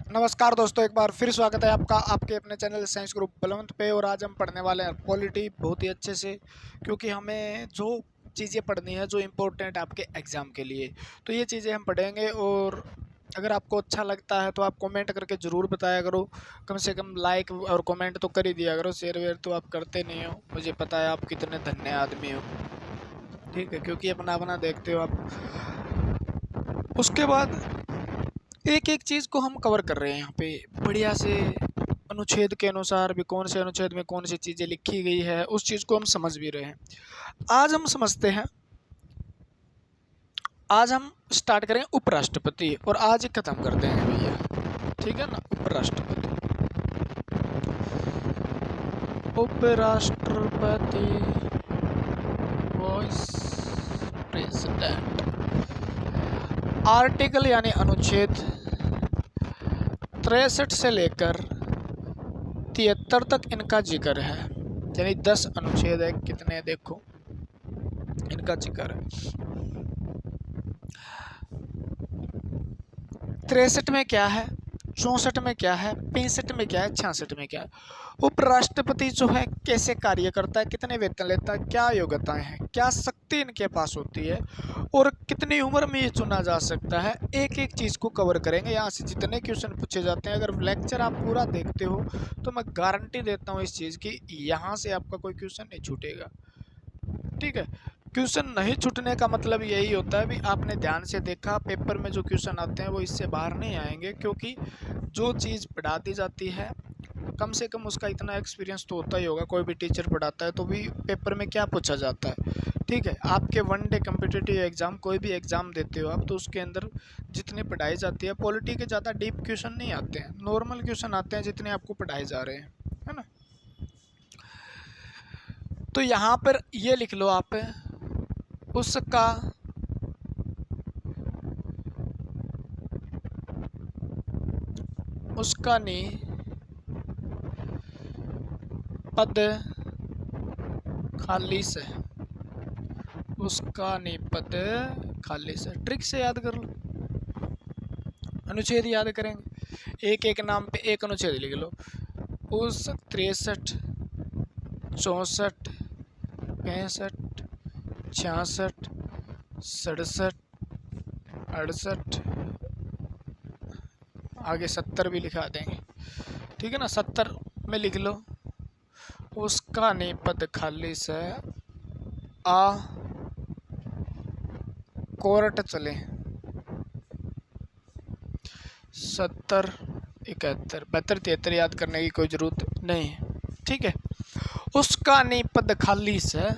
नमस्कार दोस्तों, एक बार फिर स्वागत है आपका आपके अपने चैनल साइंस ग्रुप बलवंत पे। और आज हम पढ़ने वाले हैं पॉलिटी बहुत ही अच्छे से, क्योंकि हमें जो चीज़ें पढ़नी है जो इम्पोर्टेंट है आपके एग्ज़ाम के लिए, तो ये चीज़ें हम पढ़ेंगे। और अगर आपको अच्छा लगता है तो आप कमेंट करके ज़रूर बताया करो। कम से कम लाइक और कमेंट तो कर ही दिया करो। शेयर वेयर तो आप करते नहीं हो, मुझे पता है आप कितने धन्य आदमी हो, ठीक है, क्योंकि अपना अपना देखते हो आप। उसके बाद एक एक चीज़ को हम कवर कर रहे हैं यहाँ पे बढ़िया से। अनुच्छेद के अनुसार भी कौन से अनुच्छेद में कौन सी चीज़ें लिखी गई है उस चीज़ को हम समझ भी रहे हैं। आज हम समझते हैं। आज हम स्टार्ट करें उपराष्ट्रपति और आज ही खत्म कर देंगे भैया, ठीक है ना। उपराष्ट्रपति, उपराष्ट्रपति वाइस प्रेसिडेंट। आर्टिकल यानी अनुच्छेद 63 से लेकर 73 तक इनका जिक्र है, यानी 10 अनुच्छेद है। कितने देखो इनका जिक्र है। 63 में क्या है, 64 में क्या है, 65 में क्या है, 66 में क्या है। उपराष्ट्रपति जो है कैसे कार्य करता है, कितने वेतन लेता है, क्या योग्यताएं हैं, क्या शक्ति इनके पास होती है और कितनी उम्र में ये चुना जा सकता है, एक एक चीज़ को कवर करेंगे। यहाँ से जितने क्वेश्चन पूछे जाते हैं, अगर लेक्चर आप पूरा देखते हो तो मैं गारंटी देता हूँ इस चीज़ की, यहाँ से आपका कोई क्वेश्चन नहीं छूटेगा, ठीक है। क्वेश्चन नहीं छूटने का मतलब यही होता है भी आपने ध्यान से देखा। पेपर में जो क्वेश्चन आते हैं वो इससे बाहर नहीं आएंगे, क्योंकि जो चीज़ पढ़ा दी जाती है कम से कम उसका इतना एक्सपीरियंस तो होता ही होगा। कोई भी टीचर पढ़ाता है तो भी पेपर में क्या पूछा जाता है, ठीक है। आपके वन डे कम्पिटिटिव एग्जाम, कोई भी एग्जाम देते हो आप, तो उसके अंदर जितनी पढ़ाई जाती है, पॉलिटी के ज़्यादा डीप क्वेश्चन नहीं आते हैं, नॉर्मल क्वेश्चन आते हैं जितने आपको पढ़ाए जा रहे हैं, है ना। तो यहाँ पर ये लिख लो आप, उसका नी पद खाली से, उसका नी पद खाली से। ट्रिक से याद कर लो, अनुच्छेद याद करेंगे, एक एक नाम पे एक अनुच्छेद लिख लो। उस 63, 64, 65, 66, 67, 68, आगे 70 भी लिखा देंगे, ठीक है ना। 70 में लिख लो, उसका नी पद खाली से आ कोर्ट चले। 70, 71, 72, 73 याद करने की कोई जरूरत नहीं है, ठीक है। उसका नी पद खाली से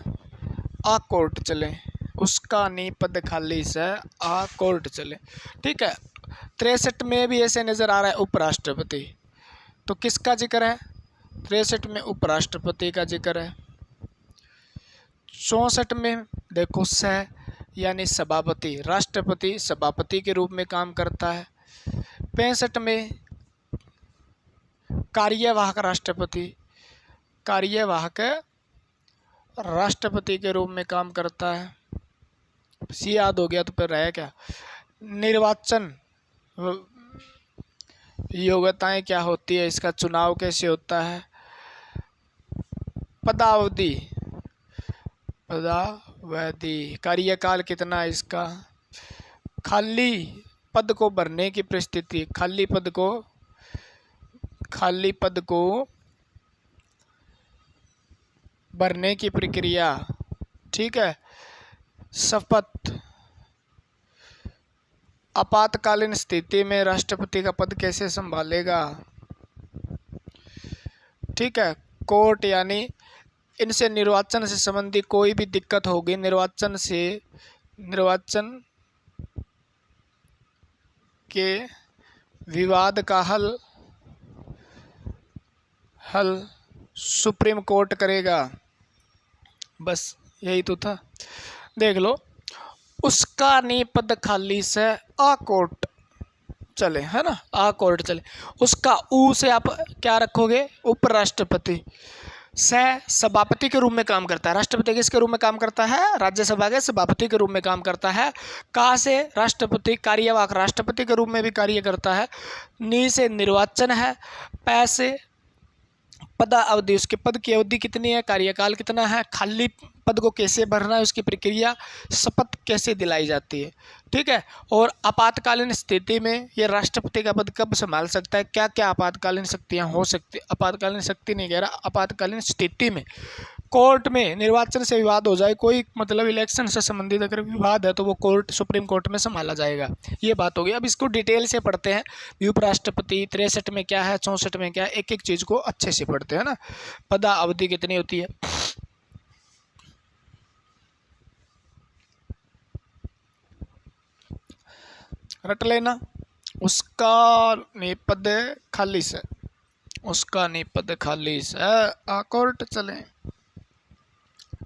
आ कोर्ट चले, उसका नी पद खाली से आ कोर्ट चले, ठीक है। 63 में भी ऐसे नजर आ रहा है उपराष्ट्रपति, तो किसका जिक्र है, 63 में उपराष्ट्रपति का जिक्र है। 64 में देखो स यानी सभापति, राष्ट्रपति सभापति के रूप में काम करता है। 65 में कार्यवाहक राष्ट्रपति, कार्यवाहक राष्ट्रपति के रूप में काम करता है। सी याद हो गया तो फिर रह क्या। निर्वाचन योग्यताएं क्या होती है, इसका चुनाव कैसे होता है। पदावधि, पदावधि कार्यकाल कितना है इसका। खाली पद को भरने की परिस्थिति, खाली पद को भरने की प्रक्रिया, ठीक है। शपथ, आपातकालीन स्थिति में राष्ट्रपति का पद कैसे संभालेगा, ठीक है। कोर्ट यानी इनसे निर्वाचन से संबंधी कोई भी दिक्कत होगी, निर्वाचन के विवाद का हल सुप्रीम कोर्ट करेगा। बस यही तो था, देख लो। उसका नी पद खाली से आ कोर्ट चले, है ना, आ कोर्ट चले। उसका ऊ से आप क्या रखोगे, उपराष्ट्रपति। सभापति के रूप में काम करता है। राष्ट्रपति किसके रूप में काम करता है? राज्यसभा के सभापति के रूप में काम करता है। का से राष्ट्रपति कार्यवाहक राष्ट्रपति के रूप में भी कार्य करता है। नी से निर्वाचन है। पै से पदा अवधि, उसके पद की अवधि कितनी है, कार्यकाल कितना है। खाली पद को कैसे भरना है, उसकी प्रक्रिया, शपथ कैसे दिलाई जाती है, ठीक है। और आपातकालीन स्थिति में ये राष्ट्रपति का पद कब संभाल सकता है, क्या क्या आपातकालीन शक्तियां हो सकती, आपातकालीन शक्ति नहीं कह रहा, आपातकालीन स्थिति में कोर्ट में निर्वाचन से विवाद हो जाए, कोई मतलब इलेक्शन से संबंधित अगर विवाद है तो वो कोर्ट, सुप्रीम कोर्ट में संभाला जाएगा। ये बात होगी। अब इसको डिटेल से पढ़ते हैं। उपराष्ट्रपति 63 में क्या है, 64 में क्या है, एक एक चीज को अच्छे से पढ़ते हैं ना। पदा अवधि कितनी होती है, रट लेना। उसका निपद खाली से, उसका निपद खाली से कोर्ट चले,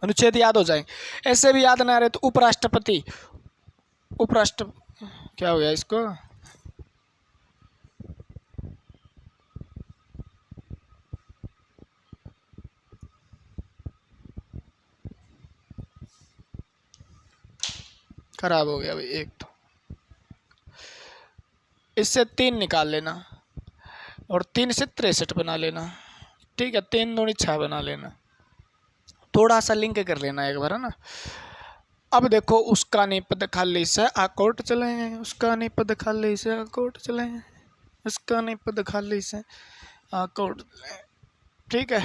अनुच्छेद याद हो जाएंगे। ऐसे भी याद ना रहे तो उपराष्ट्रपति, उपराष्ट्र क्या हो गया इसको, खराब हो गया भाई एक तो, इससे 3 निकाल लेना और 3 से 63 बना लेना, ठीक है। 3 दूनी 6 बना लेना, थोड़ा सा लिंक कर लेना एक बार, है ना। अब देखो, उसका निपद खाली से कोर्ट चलेंगे, उसका निपद खाली से कोर्ट चलेंगे, उसका निपद खाली से कोर्ट, ठीक है।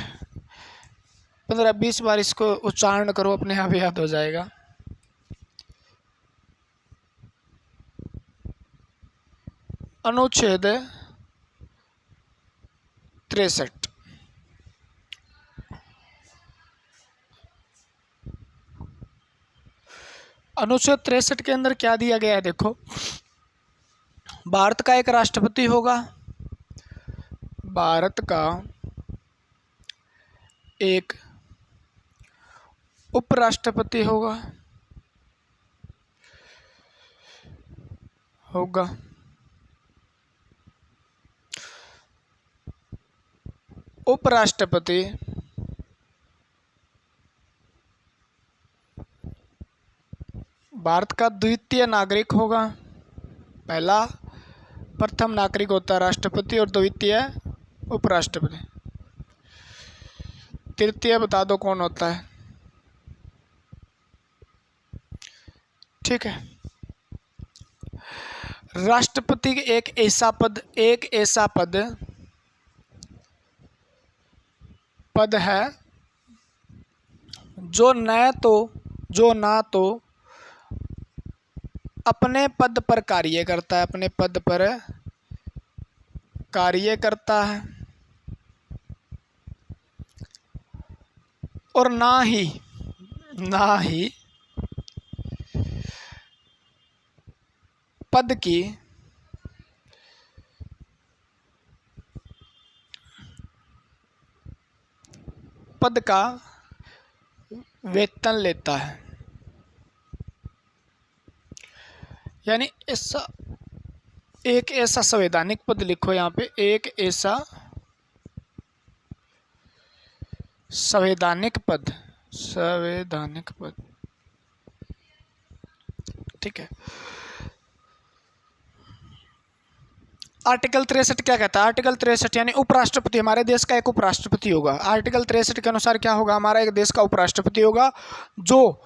15-20 बार इसको उच्चारण करो, अपने आप याद हो जाएगा। अनुच्छेद 63, अनुच्छेद 63 के अंदर क्या दिया गया है देखो। भारत का एक राष्ट्रपति होगा, भारत का एक उपराष्ट्रपति होगा, उपराष्ट्रपति भारत का द्वितीय नागरिक होगा। पहला, प्रथम नागरिक होता है राष्ट्रपति और द्वितीय उपराष्ट्रपति। तृतीय बता दो कौन होता है, ठीक है। राष्ट्रपति एक ऐसा पद है जो ना तो अपने पद पर कार्य करता है, अपने पद पर कार्य करता है, और ना ही पद का वेतन लेता है। यानी ऐसा एक ऐसा संवैधानिक पद लिखो यहाँ पे, एक ऐसा संवैधानिक पद, ठीक है। आर्टिकल 63 क्या कहता है? आर्टिकल 63 यानी उपराष्ट्रपति, हमारे देश का एक उपराष्ट्रपति होगा। आर्टिकल 63 के अनुसार क्या होगा, हमारा एक देश का उपराष्ट्रपति होगा जो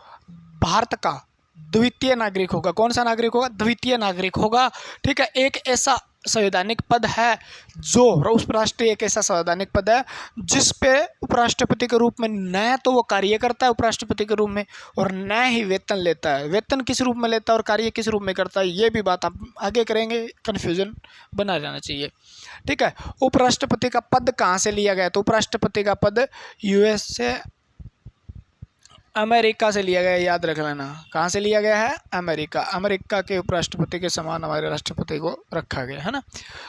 भारत का द्वितीय नागरिक होगा। कौन सा नागरिक होगा? द्वितीय नागरिक होगा, ठीक है। एक ऐसा संवैधानिक पद है जो उपराष्ट्रपति, एक ऐसा संवैधानिक पद है जिस पे उपराष्ट्रपति के रूप में न तो वो कार्य करता है उपराष्ट्रपति के रूप में, और न ही वेतन लेता है। वेतन किस रूप में लेता है और कार्य किस रूप में करता है, ये भी बात आप आगे करेंगे, कन्फ्यूजन बना जाना चाहिए, ठीक है। उपराष्ट्रपति का पद कहाँ से लिया गया? तो उपराष्ट्रपति का पद USA, अमेरिका से लिया गया, याद रख लेना। कहाँ से लिया गया है? अमेरिका। अमेरिका के उपराष्ट्रपति के समान हमारे राष्ट्रपति को रखा गया है ना।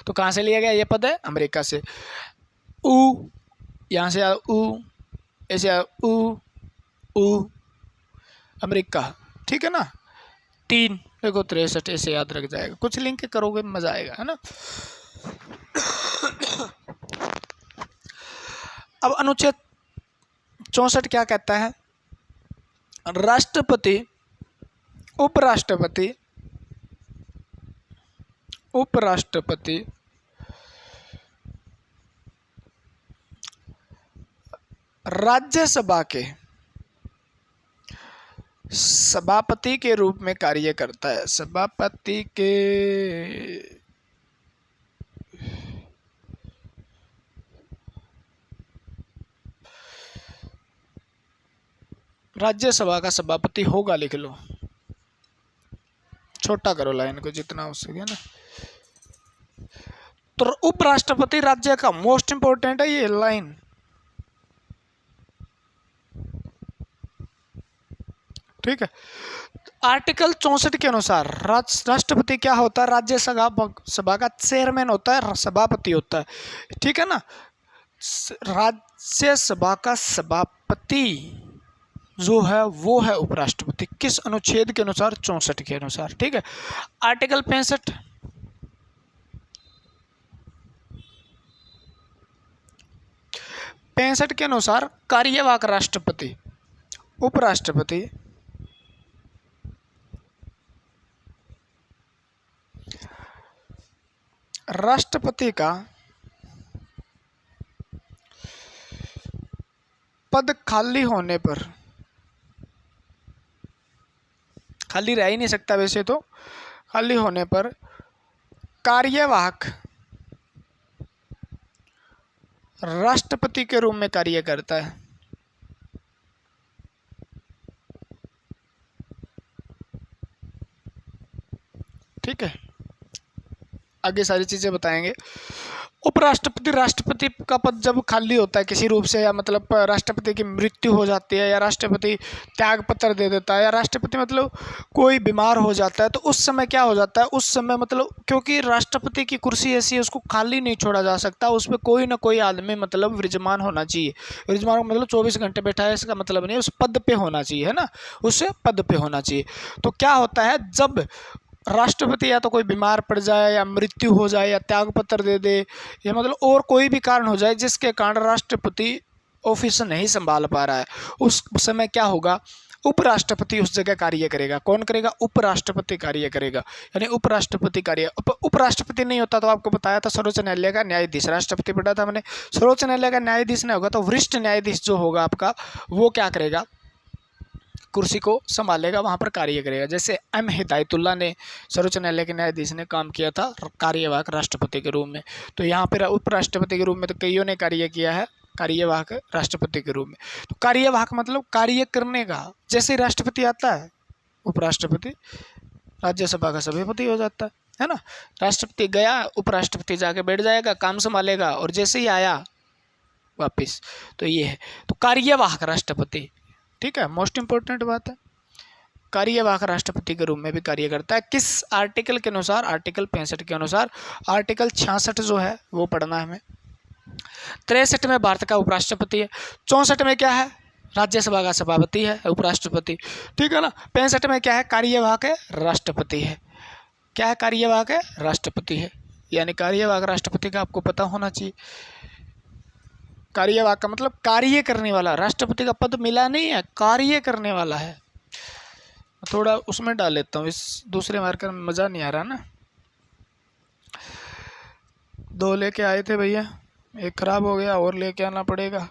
तो कहाँ से लिया गया ये पद है? अमेरिका से। ऊ, यहाँ से ऊ, ऐसे ऊ, अमेरिका, ठीक है ना। 3 देखो 63 ऐसे याद रख जाएगा, कुछ लिंक करोगे मजा आएगा, है ना। अब अनुच्छेद 64 क्या कहता है? राष्ट्रपति, उपराष्ट्रपति, उपराष्ट्रपति, राज्यसभा के सभापति के रूप में कार्य करता है। सभापति के राज्यसभा का सभापति होगा, लिख लो, छोटा करो लाइन को जितना हो सके ना। तो उपराष्ट्रपति राज्य का मोस्ट इंपोर्टेंट है ये लाइन। ठीक है। आर्टिकल 64 के अनुसार राष्ट्रपति क्या होता है? राज्यसभा का चेयरमैन होता है, सभापति होता है। ठीक है ना। राज्यसभा का सभापति जो है वो है उपराष्ट्रपति। किस अनुच्छेद के अनुसार? 64 के अनुसार। ठीक है। आर्टिकल 65 के अनुसार कार्यवाहक राष्ट्रपति, उपराष्ट्रपति, राष्ट्रपति का पद खाली होने पर, खाली रह ही नहीं सकता वैसे तो, खाली होने पर कार्यवाहक राष्ट्रपति के रूप में कार्य करता है। ठीक है। आगे सारी चीजें बताएंगे। उपराष्ट्रपति, राष्ट्रपति का पद जब खाली होता है किसी रूप से, या मतलब राष्ट्रपति की मृत्यु हो जाती है, या राष्ट्रपति त्याग पत्र दे देता है, या राष्ट्रपति मतलब कोई बीमार हो जाता है, तो उस समय क्या हो जाता है? उस समय मतलब क्योंकि राष्ट्रपति की कुर्सी ऐसी है उसको खाली नहीं छोड़ा जा सकता, उसमें कोई ना कोई आदमी मतलब विराजमान होना चाहिए। विराजमान मतलब 24 घंटे बैठा है इसका मतलब नहीं, उस पद पे होना चाहिए, है ना, उस पद पे होना चाहिए। तो क्या होता है, जब राष्ट्रपति या तो कोई बीमार पड़ जाए, या मृत्यु हो जाए, या त्याग पत्र दे दे, या मतलब और कोई भी कारण हो जाए जिसके कारण राष्ट्रपति ऑफिस नहीं संभाल पा रहा है, उस समय क्या होगा? उपराष्ट्रपति उस जगह कार्य करेगा। कौन करेगा? उपराष्ट्रपति कार्य करेगा। यानी उपराष्ट्रपति कार्य, उपराष्ट्रपति नहीं होता तो आपको बताया था सर्वोच्च न्यायालय का न्यायाधीश, राष्ट्रपति पढ़ा था मैंने। सर्वोच्च न्यायालय का न्यायाधीश नहीं होगा तो वरिष्ठ न्यायाधीश जो होगा आपका, वो क्या करेगा? कुर्सी को संभालेगा, वहां पर कार्य करेगा। जैसे एम हिदायतुल्लाह ने सर्वोच्च न्यायालय के न्यायाधीश ने काम किया था कार्यवाहक राष्ट्रपति के रूप में, तो यहाँ पर उपराष्ट्रपति के रूप में तो कईयों ने कार्य किया है कार्यवाहक राष्ट्रपति के रूप में। तो कार्यवाहक मतलब कार्य करने का। जैसे राष्ट्रपति आता है, उपराष्ट्रपति राज्यसभा का सभापति हो जाता है ना। राष्ट्रपति गया, उपराष्ट्रपति जाके बैठ जाएगा, काम संभालेगा, और जैसे ही आया वापिस, तो ये है तो कार्यवाहक राष्ट्रपति। ठीक है, मोस्ट इंपोर्टेंट बात है। कार्यवाहक राष्ट्रपति के रूप में भी कार्य करता है। किस आर्टिकल के अनुसार? आर्टिकल 65 के अनुसार। आर्टिकल 66 जो है वो पढ़ना है हमें। 63 में भारत का उपराष्ट्रपति है। 64 में क्या है? राज्यसभा का सभापति है, उपराष्ट्रपति। ठीक है ना। 65 में क्या है? कार्यवाहक है, राष्ट्रपति है। क्या है? कार्यवाहक है, राष्ट्रपति है। यानी कार्यवाहक राष्ट्रपति का आपको पता होना चाहिए। कार्यवाहक का मतलब कार्य करने वाला। राष्ट्रपति का पद मिला नहीं है, कार्य करने वाला है। थोड़ा उसमें डाल लेता हूँ, इस दूसरे मार्कर में मज़ा नहीं आ रहा ना। 2 लेके आए थे भैया, एक खराब हो गया, और लेके आना पड़ेगा।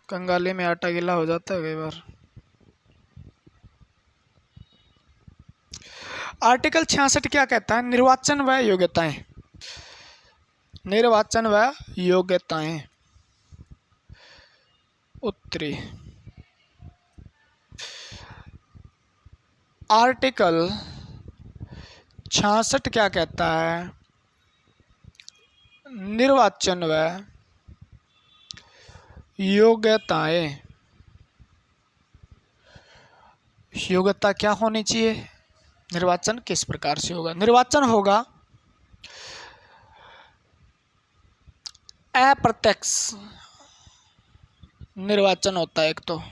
कंगाली में आटा गीला हो जाता है कई बार। आर्टिकल 66 क्या कहता है? निर्वाचन व योग्यताएं। निर्वाचन व योग्यताएं। उत्तरी आर्टिकल 66 क्या कहता है? निर्वाचन व योग्यताएं। योग्यता क्या होनी चाहिए? निर्वाचन किस प्रकार से होगा? निर्वाचन होगा अप्रत्यक्ष निर्वाचन होता है एक तो,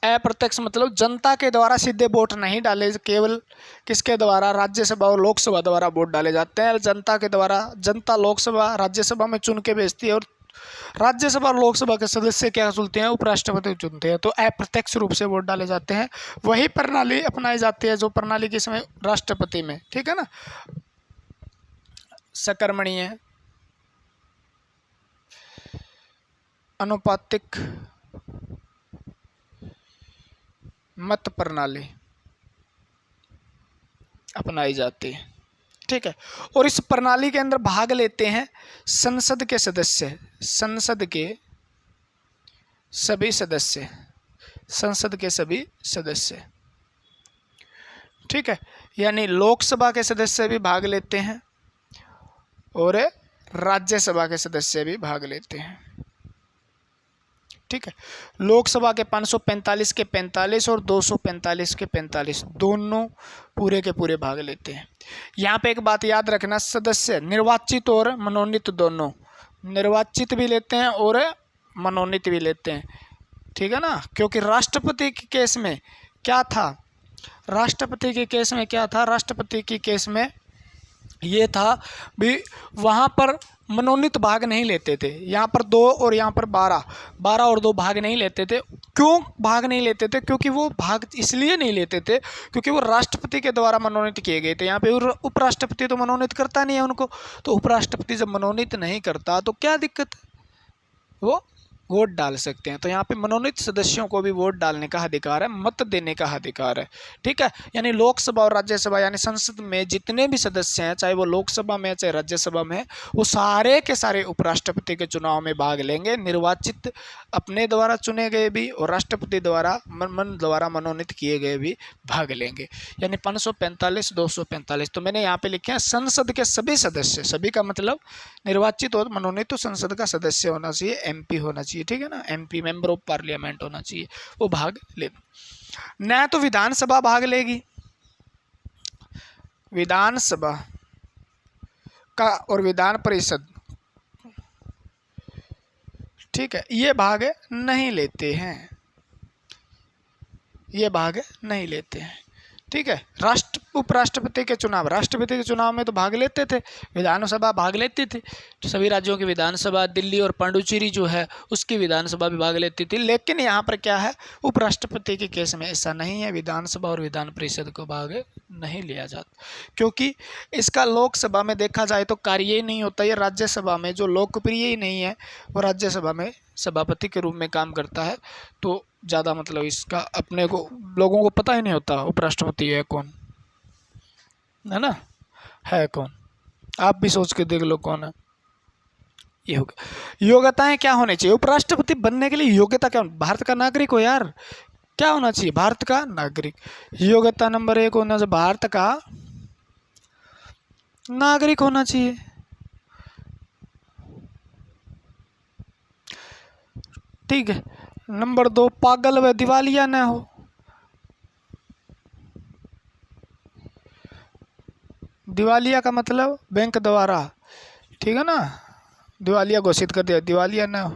अप्रत्यक्ष मतलब जनता के द्वारा सीधे वोट नहीं डाले, केवल किसके द्वारा, राज्यसभा और लोकसभा द्वारा वोट डाले जाते हैं। जनता के द्वारा, जनता लोकसभा राज्यसभा में चुन के भेजती है और राज्यसभा और लोकसभा के सदस्य क्या चुनते हैं, उपराष्ट्रपति चुनते हैं। तो अप्रत्यक्ष रूप से वोट डाले जाते हैं। वही प्रणाली अपनाई जाती है जो प्रणाली किस में, राष्ट्रपति में, ठीक है ना। सकर्मणीय, अनुपातिक मत प्रणाली अपनाई जाती है, ठीक है। और इस प्रणाली के अंदर भाग लेते हैं संसद के सदस्य, संसद के सभी सदस्य, संसद के सभी सदस्य, ठीक है। यानी लोकसभा के सदस्य भी भाग लेते हैं और राज्यसभा के सदस्य भी भाग लेते हैं, ठीक है। लोकसभा के 545 के 45 और 245 के 45 दोनों पूरे के पूरे भाग लेते हैं। यहाँ पे एक बात याद रखना, सदस्य निर्वाचित और मनोनीत दोनों, निर्वाचित भी लेते हैं और मनोनीत भी लेते हैं, ठीक है ना। क्योंकि राष्ट्रपति के केस में क्या था, राष्ट्रपति के केस में क्या था, राष्ट्रपति के केस में ये था भी वहाँ पर मनोनीत भाग नहीं लेते थे। यहाँ पर 2 और यहाँ पर 12 और 2 भाग नहीं लेते थे। क्यों भाग नहीं लेते थे? क्योंकि वो भाग इसलिए नहीं लेते थे क्योंकि वो राष्ट्रपति के द्वारा मनोनीत किए गए थे। यहाँ पे उपराष्ट्रपति तो मनोनीत करता नहीं है उनको, तो उपराष्ट्रपति जब मनोनीत नहीं करता तो क्या दिक्कत है, वो वोट डाल सकते हैं। तो यहाँ पे मनोनीत सदस्यों को भी वोट डालने का अधिकार है, मत देने का अधिकार है, ठीक है। यानी लोकसभा और राज्यसभा यानी संसद में जितने भी सदस्य हैं, चाहे वो लोकसभा में चाहे राज्यसभा में, वो सारे के सारे उपराष्ट्रपति के चुनाव में भाग लेंगे। निर्वाचित अपने द्वारा चुने गए भी और राष्ट्रपति द्वारा द्वारा मनोनीत किए गए भी भाग लेंगे। यानी 545 245। तो मैंने यहाँ पे लिखे हैं संसद के सभी सदस्य, सभी का मतलब निर्वाचित और मनोनीत, तो संसद का सदस्य होना चाहिए, एमपी होना चाहिए, ठीक है ना, एमपी मेंबर ऑफ पार्लियामेंट होना चाहिए, वो भाग ले। न तो विधानसभा भाग लेगी, विधानसभा का और विधान परिषद, ठीक है, ये भाग नहीं लेते हैं, ये भाग नहीं लेते हैं, ठीक है। उपराष्ट्रपति के चुनाव, राष्ट्रपति के चुनाव में तो भाग लेते थे, विधानसभा भाग लेती थी, तो सभी राज्यों की विधानसभा, दिल्ली और पांडुचेरी जो है उसकी विधानसभा भी भाग लेती थी। लेकिन यहाँ पर क्या है, उपराष्ट्रपति के केस में ऐसा नहीं है, विधानसभा और विधान परिषद को भाग नहीं लिया जाता, क्योंकि इसका लोकसभा में देखा जाए तो कार्य ही नहीं होता। ये राज्यसभा में जो लोकप्रिय ही नहीं है, वो राज्यसभा में सभापति के रूप में काम करता है, तो ज़्यादा मतलब इसका अपने को लोगों को पता ही नहीं होता उपराष्ट्रपति है कौन, है ना, है कौन। आप भी सोच के देख लो कौन है। ये हो गया। योग्यताएं क्या होनी चाहिए उपराष्ट्रपति बनने के लिए? योग्यता क्या, भारत का नागरिक हो यार, क्या होना चाहिए, भारत का नागरिक। योग्यता नंबर 1 होना चाहिए भारत का नागरिक होना चाहिए, ठीक है। नंबर 2, पागल व दिवालिया न हो, दिवालिया का मतलब बैंक द्वारा, ठीक है ना, दिवालिया घोषित कर दिया, दिवालिया न हो,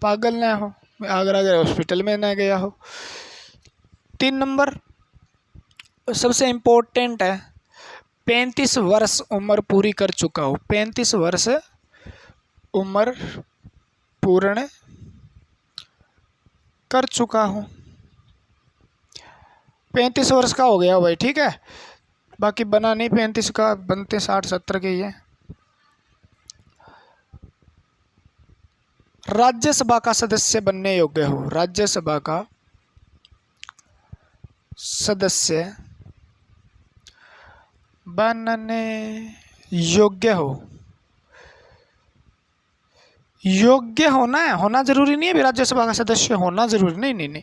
पागल न हो, आगरा गए हॉस्पिटल में न गया हो। 3 नंबर सबसे इम्पोर्टेंट है, 35 वर्ष उम्र पूरी कर चुका हो, 35 वर्ष उम्र पूर्ण कर चुका हूँ, 35 वर्ष का हो गया भाई, ठीक है। बाकी बना नहीं 35 का, बनते 60-70 के ही है। राज्यसभा का सदस्य बनने योग्य हो, राज्यसभा का सदस्य बनने योग्य हो, योग्य होना है, होना जरूरी नहीं है राज्यसभा का सदस्य होना जरूरी नहीं।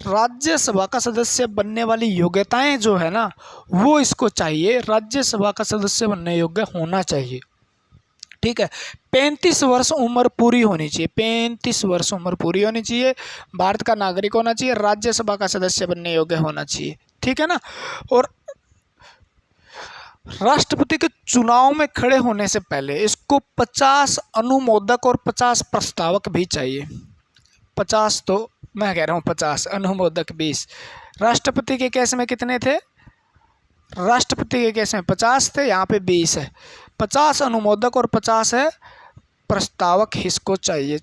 राज्यसभा का सदस्य बनने वाली योग्यताएं जो है ना, वो इसको चाहिए, राज्यसभा का सदस्य बनने योग्य होना चाहिए, ठीक है। 35 वर्ष उम्र पूरी होनी चाहिए, 35 वर्ष उम्र पूरी होनी चाहिए, भारत का नागरिक होना चाहिए, राज्यसभा का सदस्य बनने योग्य होना चाहिए, ठीक है ना। और राष्ट्रपति के चुनाव में खड़े होने से पहले इसको 50 अनुमोदक और 50 प्रस्तावक भी चाहिए। 50 तो मैं कह रहा हूँ 50, अनुमोदक 20। राष्ट्रपति के केस में कितने थे? राष्ट्रपति के केस में 50 थे, यहाँ पे 20 है। 50 अनुमोदक और 50 है प्रस्तावक, इसको चाहिए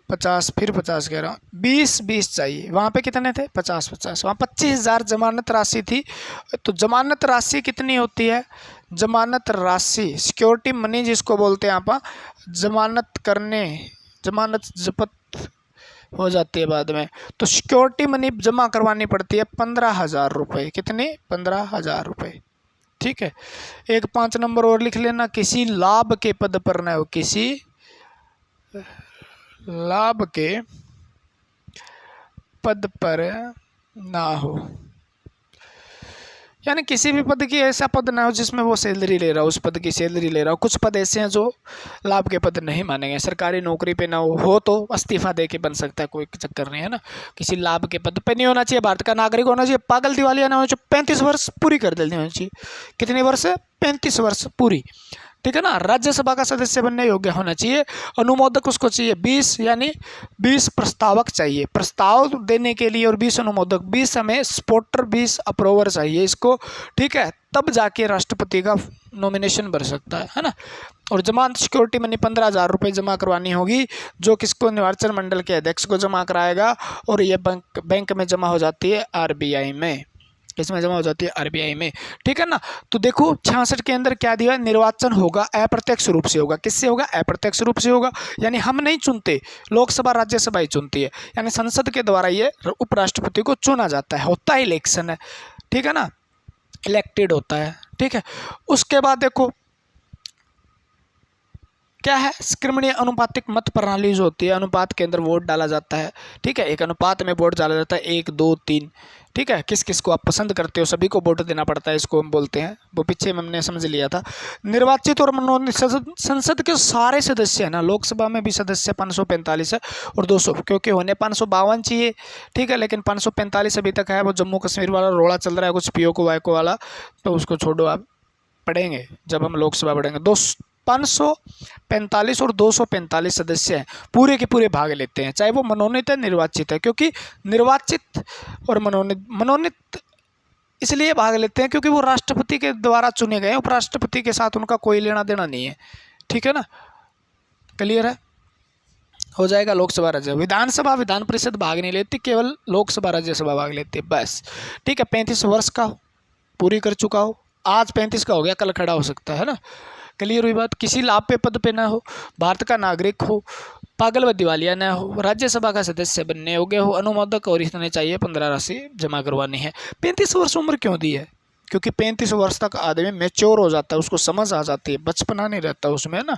50, फिर 50 कह रहा हूँ, 20 चाहिए। वहाँ पे कितने थे? 50। वहाँ 25,000 जमानत राशि थी। तो जमानत राशि कितनी होती है? जमानत राशि, सिक्योरिटी मनी जिसको बोलते हैं आप, जमानत जब्त हो जाती है बाद में, तो सिक्योरिटी मनी जमा करवानी पड़ती है 15,000 रुपये। कितनी? 15,000 रुपये। ठीक है, एक 5 नंबर और लिख लेना, किसी लाभ के पद पर न हो, किसी लाभ के पद पर ना हो, यानी किसी भी पद की ऐसा पद ना हो जिसमें वो सैलरी ले रहा हो, उस पद की सैलरी ले रहा हो। कुछ पद ऐसे हैं जो लाभ के पद नहीं मानेंगे, सरकारी नौकरी पे ना हो तो इस्तीफा दे के बन सकता है, कोई चक्कर नहीं है ना। किसी लाभ के पद पे नहीं होना चाहिए, भारत का नागरिक होना चाहिए, पागल दिवालिया ना होना चाहिए, 35 वर्ष पूरी कर देनी होनी चाहिए। कितने वर्ष? 35 वर्ष पूरी। ठीक है ना। राज्यसभा का सदस्य बनने योग्य होना चाहिए। अनुमोदक उसको चाहिए 20, यानी 20 प्रस्तावक चाहिए प्रस्ताव देने के लिए, और 20 अनुमोदक, 20 हमें सपोर्टर, 20 अप्रूवर चाहिए इसको। ठीक है, तब जाके राष्ट्रपति का नॉमिनेशन भर सकता है ना। और जमानत सिक्योरिटी मनी 15,000 रुपये जमा करवानी होगी, जो किसको? निर्वाचन मंडल के अध्यक्ष को जमा कराएगा, और ये बैंक में जमा हो जाती है आरबीआई में। इसमें जमा हो जाती है आरबीआई में। ठीक है ना। तो देखो 66 के अंदर क्या दिया? निर्वाचन होगा अप्रत्यक्ष रूप से होगा। किससे होगा? अप्रत्यक्ष रूप से होगा, यानी हम नहीं चुनते, लोकसभा राज्यसभा ही चुनती है, यानी संसद के द्वारा ये उपराष्ट्रपति को चुना जाता है, होता है इलेक्शन है। ठीक है ना, इलेक्टेड होता है। ठीक है, उसके बाद देखो क्या है? स्क्रीमणीय अनुपातिक मत प्रणाली जो होती है, अनुपात के अंदर वोट डाला जाता है। ठीक है, एक अनुपात में वोट डाला जाता है, 1, 2, 3। ठीक है, किस किस को आप पसंद करते हो सभी को वोट देना पड़ता है, इसको हम बोलते हैं, वो पीछे में हमने समझ लिया था। निर्वाचित और मनोनीत संसद के सारे सदस्य है ना, लोकसभा में भी सदस्य 545 है और 200, क्योंकि होने 552 चाहिए। ठीक है, लेकिन 545 अभी तक है, वो जम्मू कश्मीर वाला रोड़ा चल रहा है कुछ पीओको वाईको वाला, तो उसको छोड़ो, आप पढ़ेंगे जब हम लोकसभा पढ़ेंगे। 545 और 245 सदस्य हैं, पूरे के पूरे भाग लेते हैं, चाहे वो मनोनीत है निर्वाचित है, क्योंकि निर्वाचित और मनोनीत इसलिए भाग लेते हैं क्योंकि वो राष्ट्रपति के द्वारा चुने गए, उपराष्ट्रपति के साथ उनका कोई लेना देना नहीं है। ठीक है ना, क्लियर है? हो जाएगा। लोकसभा राज्यसभा, विधानसभा विधान परिषद भाग नहीं लेती, केवल लोकसभा राज्यसभा भाग लेती है बस। ठीक है, 35 वर्ष का पूरी कर चुका हो, आज 35 का हो गया, कल खड़ा हो सकता है ना। क्लियर हुई बात? किसी लाभ पे पद पे ना हो, भारत का नागरिक हो, पागल व दिवालिया ना हो, राज्यसभा का सदस्य बनने योग्य हो, अनुमोदक, और इतने चाहिए 15 राशि जमा करवानी है। 35 वर्ष उम्र क्यों दी है? क्योंकि 35 वर्ष तक आदमी मैच्योर हो जाता है, उसको समझ आ जाती है, बचपना नहीं रहता उसमें ना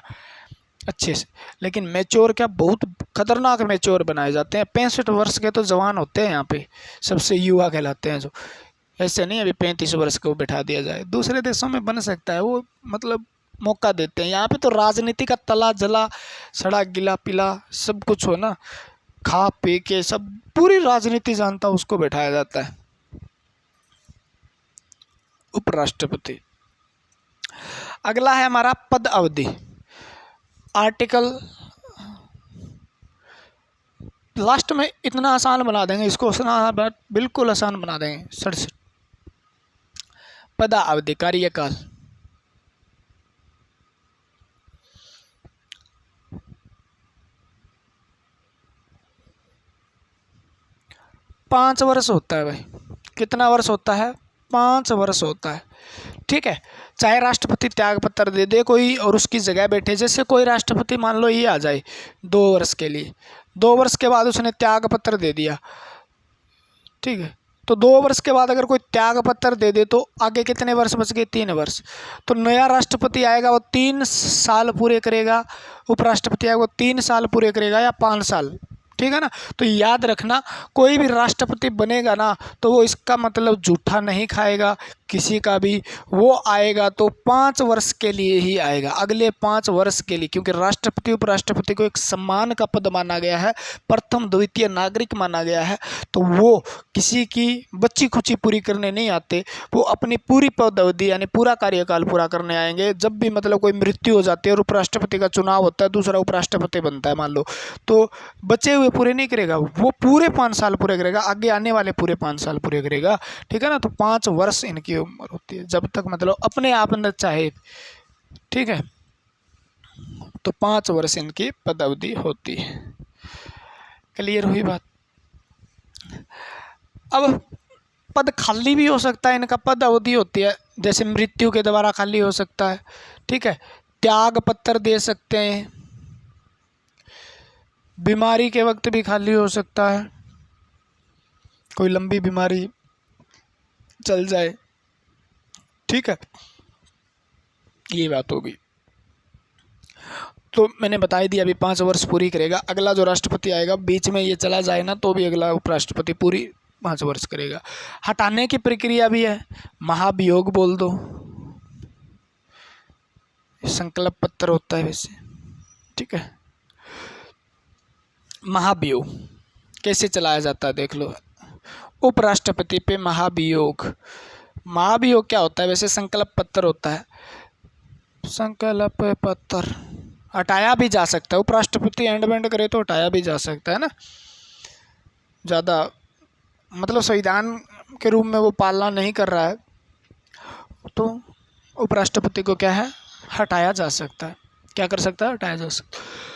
अच्छे से। लेकिन मैच्योर क्या, बहुत खतरनाक मैच्योर बनाए जाते हैं। 65 वर्ष के तो जवान होते हैं, यहाँ पे सबसे युवा कहलाते हैं जो। ऐसे नहीं अभी 35 वर्ष को बैठा दिया जाए, दूसरे देशों में बन सकता है वो, मतलब मौका देते हैं। यहाँ पे तो राजनीति का तला जला सड़ा गिला पिला सब कुछ हो ना, खा पी के सब पूरी राजनीति जानता उसको बैठाया जाता है उपराष्ट्रपति। अगला है हमारा पद अवधि। आर्टिकल लास्ट में इतना आसान बना देंगे इसको, बिल्कुल आसान बना देंगे। 67 पद अवधि, कार्यकाल। पाँच वर्ष होता है भाई। कितना वर्ष होता है? 5 वर्ष होता है। ठीक है, चाहे राष्ट्रपति त्याग पत्र दे दे कोई और उसकी जगह बैठे, जैसे कोई राष्ट्रपति मान लो ये आ जाए 2 वर्ष के लिए, 2 वर्ष के बाद उसने त्याग पत्र दे दिया। ठीक है, तो 2 वर्ष के बाद अगर कोई त्याग पत्र दे दे तो आगे कितने वर्ष बच गए? 3 वर्ष। तो नया राष्ट्रपति आएगा वो 3 साल पूरे करेगा, उपराष्ट्रपति आएगा वो 3 साल पूरे करेगा या 5 साल। ठीक है ना। तो याद रखना, कोई भी राष्ट्रपति बनेगा ना तो वो इसका मतलब जूठा नहीं खाएगा, किसी का भी वो आएगा तो 5 वर्ष के लिए ही आएगा, अगले 5 वर्ष के लिए, क्योंकि राष्ट्रपति उपराष्ट्रपति को एक सम्मान का पद माना गया है, प्रथम द्वितीय नागरिक माना गया है। तो वो किसी की बच्ची खुची पूरी करने नहीं आते, वो अपनी पूरी पद अवधि यानी पूरा कार्यकाल पूरा करने आएंगे। जब भी मतलब कोई मृत्यु हो जाती है और उपराष्ट्रपति का चुनाव होता है, दूसरा उपराष्ट्रपति बनता है मान लो, तो बचे हुए पूरे नहीं करेगा, वो पूरे 5 साल पूरे करेगा, आगे आने वाले पूरे 5 साल पूरे करेगा। ठीक है ना। तो 5 वर्ष इनकी उम्र होती है, जब तक मतलब अपने आप न चाहे। ठीक है। तो 5 वर्ष इनकी पद अवधि होती है। क्लियर हुई बात। अब पद खाली भी हो सकता है, इनका पद अवधि होती है, जैसे मृत्यु के द्वारा खाली हो सकता है। ठीक है। त्याग पत्र दे सकते हैं, बीमारी के वक्त भी खाली हो सकता है, कोई लंबी बीमारी चल जाए। ठीक है। ये बात होगी। तो मैंने बता ही दिया, अभी 5 वर्ष पूरी करेगा। अगला जो राष्ट्रपति आएगा बीच में ये चला जाए ना, तो भी अगला उपराष्ट्रपति पूरी 5 वर्ष करेगा। हटाने की प्रक्रिया भी है, महाभियोग बोल दो, संकल्प पत्र होता है वैसे। ठीक है। महाभियोग कैसे चलाया जाता है देख लो। उपराष्ट्रपति पे महाभियोग, महाभियोग क्या होता है वैसे? संकल्प पत्र होता है, संकल्प पत्र हटाया भी जा सकता है, उपराष्ट्रपति एंडमेंट करे तो हटाया भी जा सकता है ना। ज़्यादा मतलब संविधान के रूप में वो पालना नहीं कर रहा है, तो उपराष्ट्रपति को क्या है, हटाया जा सकता है। क्या कर सकता है? हटाया जा सकता है।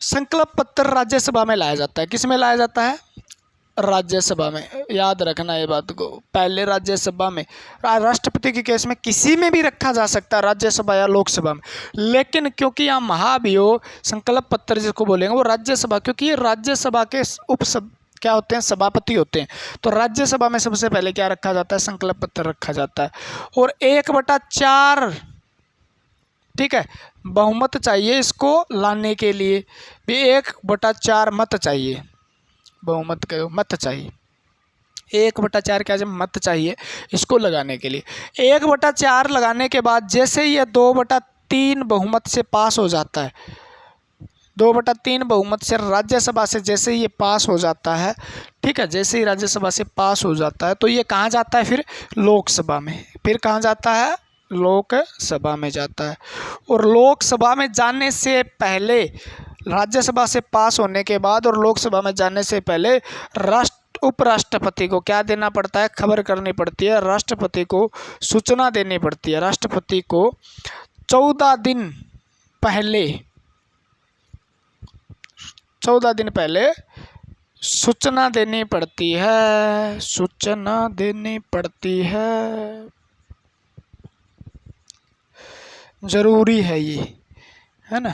संकल्प पत्र राज्यसभा में लाया जाता है। किस में लाया जाता है? राज्यसभा में। याद रखना ये बात को, पहले राज्यसभा में। राष्ट्रपति के केस में किसी में भी रखा जा सकता है, राज्यसभा या लोकसभा में, लेकिन क्योंकि यहाँ महाभियोग संकल्प पत्र जिसको बोलेंगे वो राज्यसभा, क्योंकि ये राज्यसभा के क्या होते हैं, सभापति होते हैं। तो राज्यसभा में सबसे पहले क्या रखा जाता है? संकल्प पत्र रखा जाता है। और 1/4 ठीक है बहुमत चाहिए इसको लाने के लिए भी, 1/4 मत चाहिए, बहुमत के मत चाहिए, 1/4 क्या जब मत चाहिए इसको लगाने के लिए। 1/4 लगाने के बाद जैसे ये 2/3 बहुमत से पास हो जाता है, 2/3 बहुमत से राज्यसभा से जैसे ही ये पास हो जाता है, ठीक है, जैसे ही राज्यसभा से पास हो जाता है तो ये कहाँ जाता है? फिर लोकसभा में। फिर कहाँ जाता है? लोकसभा में जाता है। और लोकसभा में जाने से पहले, राज्यसभा से पास होने के बाद और लोकसभा में जाने से पहले उपराष्ट्रपति को क्या देना पड़ता है? खबर करनी पड़ती है, राष्ट्रपति को सूचना देनी पड़ती है। राष्ट्रपति को 14 दिन पहले सूचना देनी पड़ती है, सूचना देनी पड़ती है, जरूरी है ये, है ना।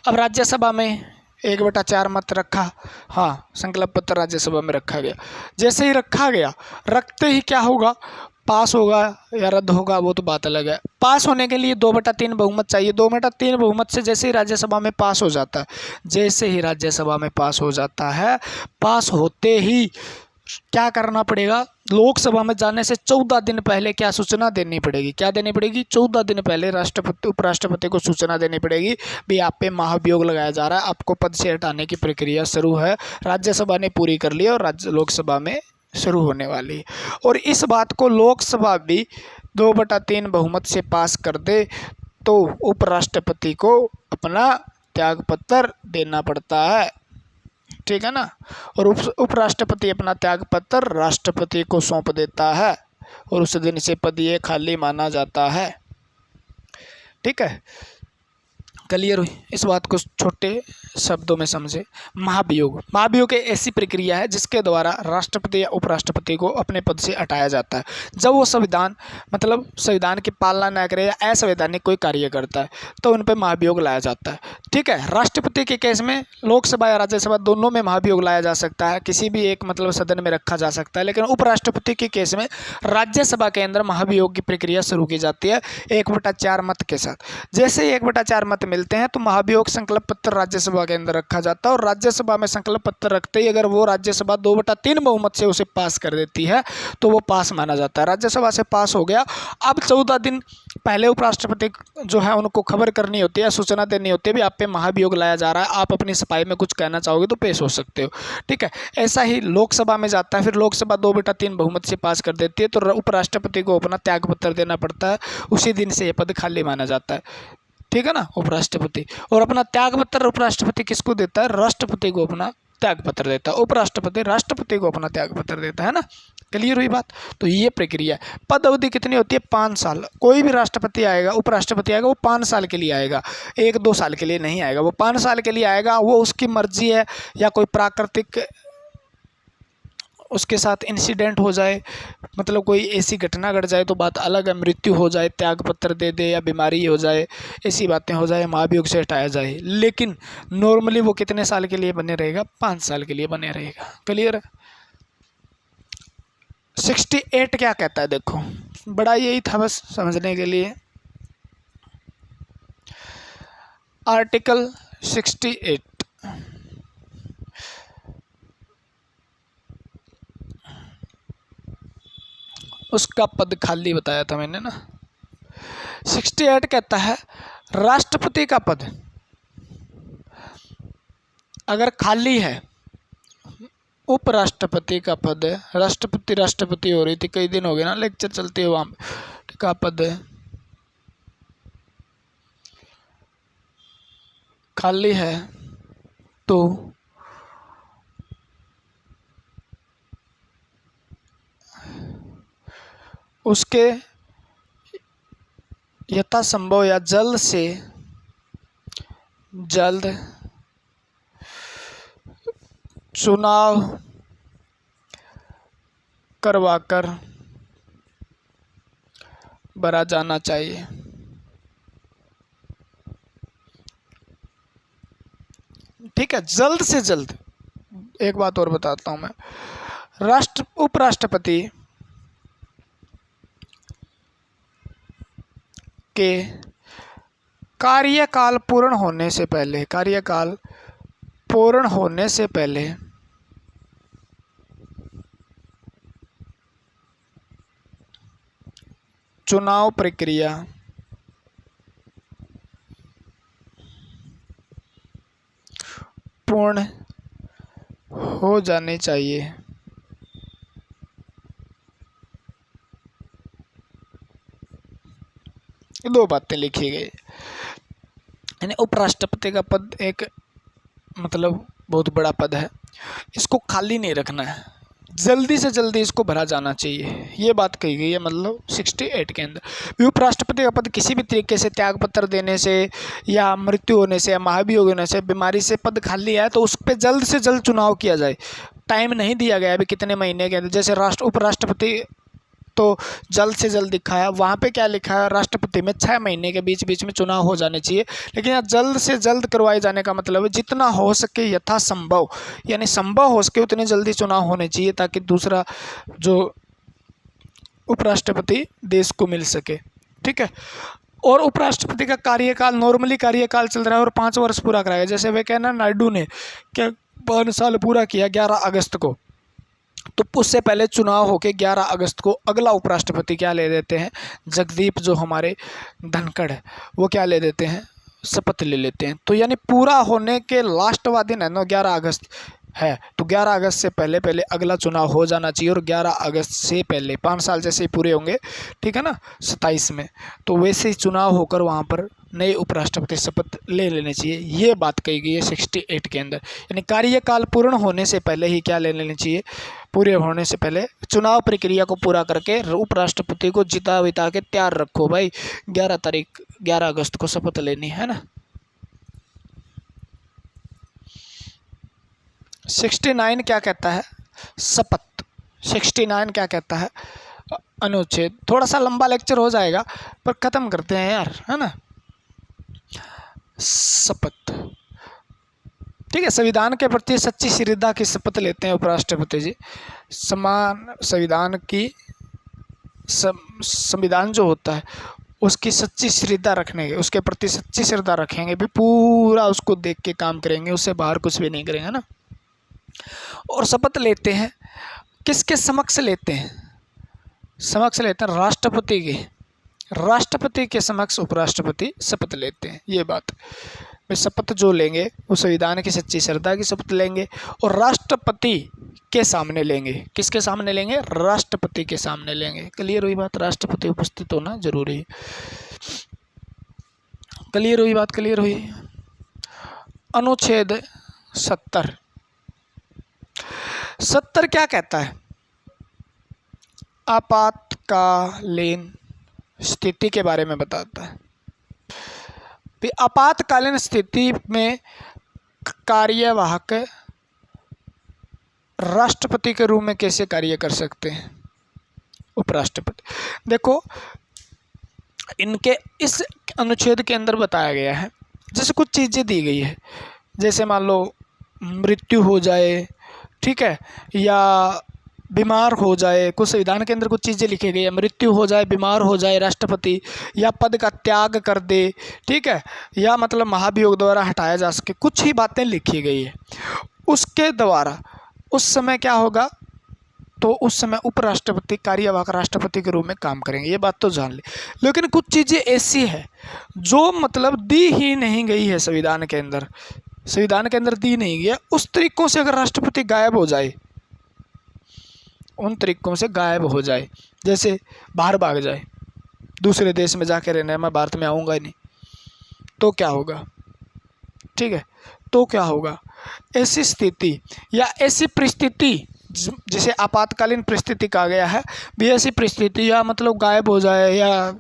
अब राज्यसभा में 1/4 मत रखा, हाँ संकल्प पत्र राज्यसभा में रखा गया। जैसे ही रखा गया, रखते ही क्या होगा? पास होगा या रद्द होगा वो तो बात अलग है। पास होने के लिए 2/3 बहुमत चाहिए। 2/3 बहुमत से जैसे ही राज्यसभा में पास हो जाता है, जैसे ही राज्यसभा में पास हो जाता है, पास होते ही क्या करना पड़ेगा? लोकसभा में जाने से 14 दिन पहले क्या सूचना देनी पड़ेगी? क्या देनी पड़ेगी? 14 दिन पहले राष्ट्रपति उपराष्ट्रपति को सूचना देनी पड़ेगी भी आप पे महाभियोग लगाया जा रहा है, आपको पद से हटाने की प्रक्रिया शुरू है। राज्यसभा ने पूरी कर ली और लोकसभा में शुरू होने वाली है। और इस बात को लोकसभा भी 2/3 बहुमत से पास कर दे तो उपराष्ट्रपति को अपना त्यागपत्र देना पड़ता है, ठीक है ना। और उपराष्ट्रपति अपना त्यागपत्र राष्ट्रपति को सौंप देता है और उस दिन से पद ये खाली माना जाता है, ठीक है। क्लियर हुई? इस बात को छोटे शब्दों में समझे। महाभियोग एक ऐसी प्रक्रिया है जिसके द्वारा राष्ट्रपति या उपराष्ट्रपति को अपने पद से हटाया जाता है जब वो संविधान की पालना न करे या असंवैधानिक कोई कार्य करता है, तो उन पर महाभियोग लाया जाता है, ठीक है। राष्ट्रपति के केस में लोकसभा या राज्यसभा दोनों में महाभियोग लाया जा सकता है, किसी भी एक सदन में रखा जा सकता है। लेकिन उपराष्ट्रपति के केस में राज्यसभा के अंदर महाभियोग की प्रक्रिया शुरू की जाती है 1/4 मत के साथ। जैसे ही 1/4 मत मिलते हैं तो महाभियोग संकल्प पत्र राज्यसभा राज्यसभा के अंदर रखा जाता है और राज्यसभा में संकल्प पत्र रखते ही अगर वो राज्यसभा 2/3 बहुमत से उसे पास कर देती है तो वो पास माना जाता है। राज्यसभा से पास हो गया। अब 14 दिन पहले उपराष्ट्रपति जो है उनको खबर करनी होती है, सूचना देनी होती है भी आप पे महाभियोग लाया जा रहा है, आप अपनी सफाई में कुछ कहना चाहोगे तो पेश हो सकते हो। ठीक है, ऐसा ही लोकसभा में जाता है, फिर लोकसभा 2/3 बहुमत से पास कर देती है तो उपराष्ट्रपति को अपना त्याग पत्र देना पड़ता है। उसी दिन से ये पद खाली माना जाता है। ठीक है ना, उपराष्ट्रपति। और अपना त्याग पत्र उपराष्ट्रपति किसको देता है? राष्ट्रपति को अपना त्याग पत्र देता है। उपराष्ट्रपति राष्ट्रपति को अपना त्याग पत्र देता है ना। क्लियर हुई बात? तो ये प्रक्रिया है। पद अवधि कितनी होती है? 5 साल। कोई भी राष्ट्रपति आएगा, उपराष्ट्रपति आएगा, वो 5 साल के लिए आएगा, 1-2 साल के लिए नहीं आएगा, वो 5 साल के लिए आएगा। वो उसकी मर्जी है, या कोई प्राकृतिक उसके साथ इंसिडेंट हो जाए, मतलब कोई ऐसी घटना घट जाए तो बात अलग है, मृत्यु हो जाए, त्याग पत्र दे दे, या बीमारी हो जाए, ऐसी बातें हो जाए, महाभियोग से हटाया जाए। लेकिन नॉर्मली वो कितने साल के लिए बने रहेगा? 5 साल के लिए बने रहेगा। क्लियर है? 68 क्या कहता है? देखो, बड़ा यही था बस समझने के लिए। आर्टिकल 68 उसका पद खाली बताया था मैंने ना। 68 कहता है राष्ट्रपति का पद अगर खाली है, उपराष्ट्रपति का पद है, राष्ट्रपति हो रही थी, कई दिन हो गए ना लेक्चर चलते हुए, वहाँ का पद है खाली है तो उसके यथासंभव या जल्द से जल्द चुनाव करवाकर भरा जाना चाहिए। ठीक है, जल्द से जल्द। एक बात और बताता हूं मैं, उपराष्ट्रपति के कार्यकाल पूर्ण होने से पहले चुनाव प्रक्रिया पूर्ण हो जानी चाहिए। दो बातें लिखी गई। यानी उपराष्ट्रपति का पद एक मतलब बहुत बड़ा पद है, इसको खाली नहीं रखना है, जल्दी से जल्दी इसको भरा जाना चाहिए, ये बात कही गई है। मतलब 68 के अंदर उपराष्ट्रपति का पद किसी भी तरीके से त्याग पत्र देने से या मृत्यु होने से या महाभियोग होने से, बीमारी से पद खाली है तो उस पर जल्द से जल्द चुनाव किया जाए। टाइम नहीं दिया गया अभी कितने महीने के अंदर, जैसे उपराष्ट्रपति तो जल्द से जल्द लिखा है, वहाँ पे क्या लिखा है? राष्ट्रपति में 6 महीने के बीच बीच में चुनाव हो जाने चाहिए। लेकिन यहाँ जल्द से जल्द करवाए जाने का मतलब है जितना हो सके यथासंभव, यानी संभव हो सके उतनी जल्दी चुनाव होने चाहिए ताकि दूसरा जो उपराष्ट्रपति देश को मिल सके। ठीक है, और उपराष्ट्रपति का कार्यकाल नॉर्मली कार्यकाल चल रहा है और 5 वर्ष पूरा कराया। जैसे वेंकैया नायडू ने क्या 5 साल पूरा किया 11 अगस्त को, तो उससे पहले चुनाव होके 11 अगस्त को अगला उपराष्ट्रपति क्या ले देते हैं? जगदीप जो हमारे धनखड़ है वो क्या ले देते हैं? शपथ ले लेते हैं। तो यानी पूरा होने के लास्टवा दिन है ना 11 अगस्त है, तो 11 अगस्त से पहले अगला चुनाव हो जाना चाहिए। और 11 अगस्त से पहले 5 साल जैसे ही पूरे होंगे, ठीक है ना, 27 में, तो वैसे ही चुनाव होकर वहाँ पर नए उपराष्ट्रपति शपथ ले लेने चाहिए। ये बात कही गई है 68 के अंदर। यानी कार्यकाल पूर्ण होने से पहले ही क्या ले लेनी चाहिए? पूरे होने से पहले चुनाव प्रक्रिया को पूरा करके उपराष्ट्रपति को जिता विता के तैयार रखो भाई, 11 अगस्त को शपथ लेनी है ना। 69 क्या कहता है? शपथ। 69 क्या कहता है? अनुच्छेद। थोड़ा सा लंबा लेक्चर हो जाएगा पर खत्म करते हैं यार, है ना। शपथ, ठीक है, संविधान के प्रति सच्ची श्रद्धा की शपथ लेते हैं उपराष्ट्रपति जी। समान संविधान की संविधान जो होता है उसकी सच्ची श्रद्धा रखने के, उसके प्रति सच्ची श्रद्धा रखेंगे भी, पूरा उसको देख के काम करेंगे, उससे बाहर कुछ भी नहीं करेंगे ना। और शपथ लेते हैं, किसके समक्ष लेते हैं? समक्ष लेते हैं राष्ट्रपति के, राष्ट्रपति के समक्ष उपराष्ट्रपति शपथ लेते हैं। ये बात वे शपथ जो लेंगे वो संविधान की सच्ची श्रद्धा की शपथ लेंगे और राष्ट्रपति के सामने लेंगे। किसके सामने लेंगे? राष्ट्रपति के सामने लेंगे। क्लियर हुई बात? राष्ट्रपति उपस्थित होना जरूरी है। क्लियर हुई बात? क्लियर हुई। अनुच्छेद 70 क्या कहता है? आपातकालीन स्थिति के बारे में बताता है। आपातकालीन स्थिति में कार्यवाहक राष्ट्रपति के रूप में कैसे कार्य कर सकते हैं? उपराष्ट्रपति। देखो इनके इस अनुच्छेद के अंदर बताया गया है, जैसे कुछ चीज़ें दी गई है, जैसे मान लो मृत्यु हो जाए, ठीक है, या बीमार हो जाए, कुछ संविधान के अंदर कुछ चीज़ें लिखी गई है, मृत्यु हो जाए, बीमार हो जाए राष्ट्रपति, या पद का त्याग कर दे, ठीक है, या मतलब महाभियोग द्वारा हटाया जा सके, कुछ ही बातें लिखी गई है। उसके द्वारा उस समय क्या होगा? तो उस समय उपराष्ट्रपति कार्यवाहक राष्ट्रपति के रूप में काम करेंगे। ये बात तो जान ले। लेकिन कुछ चीज़ें ऐसी है जो मतलब दी ही नहीं गई है संविधान के अंदर, संविधान के अंदर दी नहीं गई है। उस तरीकों से अगर राष्ट्रपति गायब हो जाए, उन तरीकों से गायब हो जाए, जैसे बाहर भाग जाए, दूसरे देश में जाके रहना है, मैं भारत में आऊँगा ही नहीं, तो क्या होगा? ठीक है, तो क्या होगा? ऐसी स्थिति या ऐसी परिस्थिति जिसे आपातकालीन परिस्थिति कहा गया है, भी ऐसी परिस्थिति या मतलब गायब हो जाए या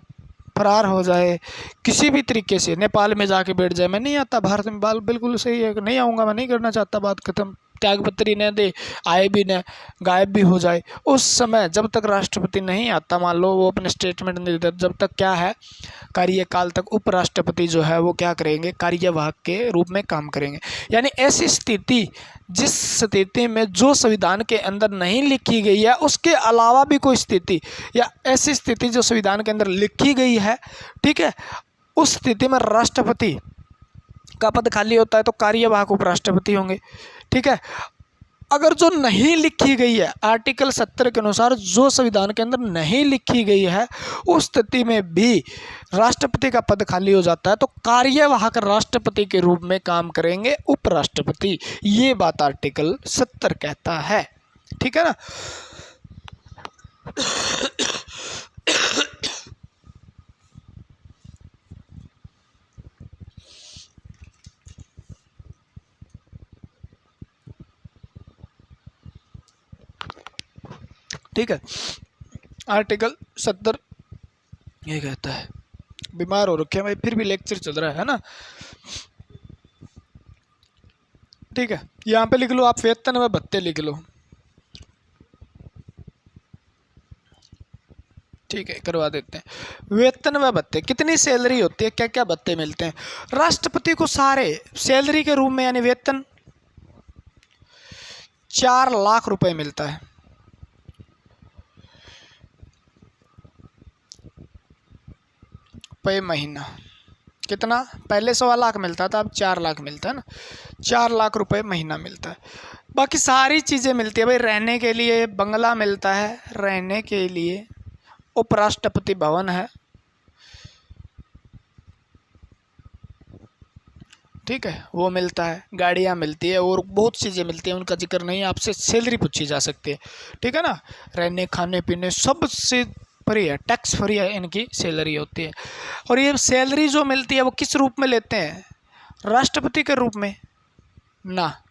फरार हो जाए किसी भी तरीके से, नेपाल में जाके बैठ जाए, मैं नहीं आता भारत में, बाल बिल्कुल सही है, नहीं आऊँगा, मैं नहीं करना चाहता, बात खत्म, त्यागपत्री न दे, आए भी न, गायब भी हो जाए, उस समय जब तक राष्ट्रपति नहीं आता, मान लो वो अपने स्टेटमेंट नहीं देता, जब तक क्या है कार्यकाल तक उपराष्ट्रपति जो है वो क्या करेंगे? कार्यवाहक के रूप में काम करेंगे। यानी ऐसी स्थिति, जिस स्थिति में जो संविधान के अंदर नहीं लिखी गई है, उसके अलावा भी कोई स्थिति या ऐसी स्थिति जो संविधान के अंदर लिखी गई है, ठीक है, उस स्थिति में राष्ट्रपति का पद खाली होता है तो कार्यवाहक उपराष्ट्रपति होंगे। ठीक है, अगर जो नहीं लिखी गई है, आर्टिकल 70 के अनुसार जो संविधान के अंदर नहीं लिखी गई है, उस स्थिति में भी राष्ट्रपति का पद खाली हो जाता है तो कार्यवाहक राष्ट्रपति के रूप में काम करेंगे उपराष्ट्रपति। ये बात आर्टिकल 70 कहता है। ठीक है ना। ठीक है, आर्टिकल 70 ये कहता है। बीमार हो रखे भाई, फिर भी लेक्चर चल रहा है ना। ठीक है, यहाँ पे लिख लो आप, वेतन व भत्ते लिख लो। ठीक है, करवा देते हैं। वेतन व भत्ते, कितनी सैलरी होती है, क्या क्या भत्ते मिलते हैं राष्ट्रपति को? सारे सैलरी के रूप में, यानी वेतन 4 लाख रुपए मिलता है। पे महीना कितना? पहले 1.25 लाख मिलता था, अब 4 लाख मिलता है ना। 4 लाख रुपए महीना मिलता है। बाकी सारी चीज़ें मिलती है भाई, रहने के लिए बंगला मिलता है, रहने के लिए उपराष्ट्रपति भवन है, ठीक है, वो मिलता है, गाड़ियाँ मिलती है और बहुत चीज़ें मिलती हैं, उनका जिक्र नहीं, आपसे सैलरी पूछी जा सकती है। ठीक है ना, रहने खाने पीने सबसे फ्री है, टैक्स फ्री है, इनकी सैलरी होती है। और ये सैलरी जो मिलती है वो किस रूप में लेते हैं? राष्ट्रपति के रूप में ना,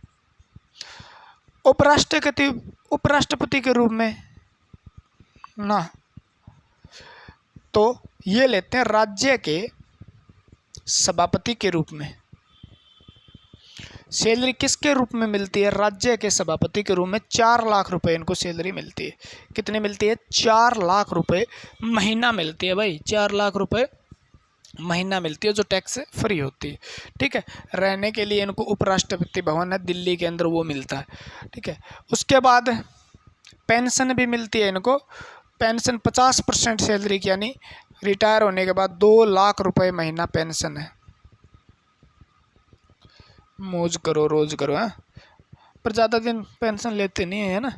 उपराष्ट्रपति के रूप में ना, तो ये लेते हैं राज्य के सभापति के रूप में। सैलरी किसके रूप में मिलती है? राज्य के सभापति के रूप में 4 लाख रुपए इनको सैलरी मिलती है। कितनी मिलती है? 4 लाख रुपए महीना मिलती है भाई, 4 लाख रुपए महीना मिलती है, जो टैक्स फ्री होती है। ठीक है, रहने के लिए इनको उपराष्ट्रपति भवन है दिल्ली के अंदर, वो मिलता है। ठीक है, उसके बाद पेंशन भी मिलती है इनको। पेंशन 50% सैलरी की, यानी रिटायर होने के बाद 2 लाख रुपए महीना पेंशन है। मौज करो, रोज करो है, पर ज़्यादा दिन पेंशन लेते नहीं है ना,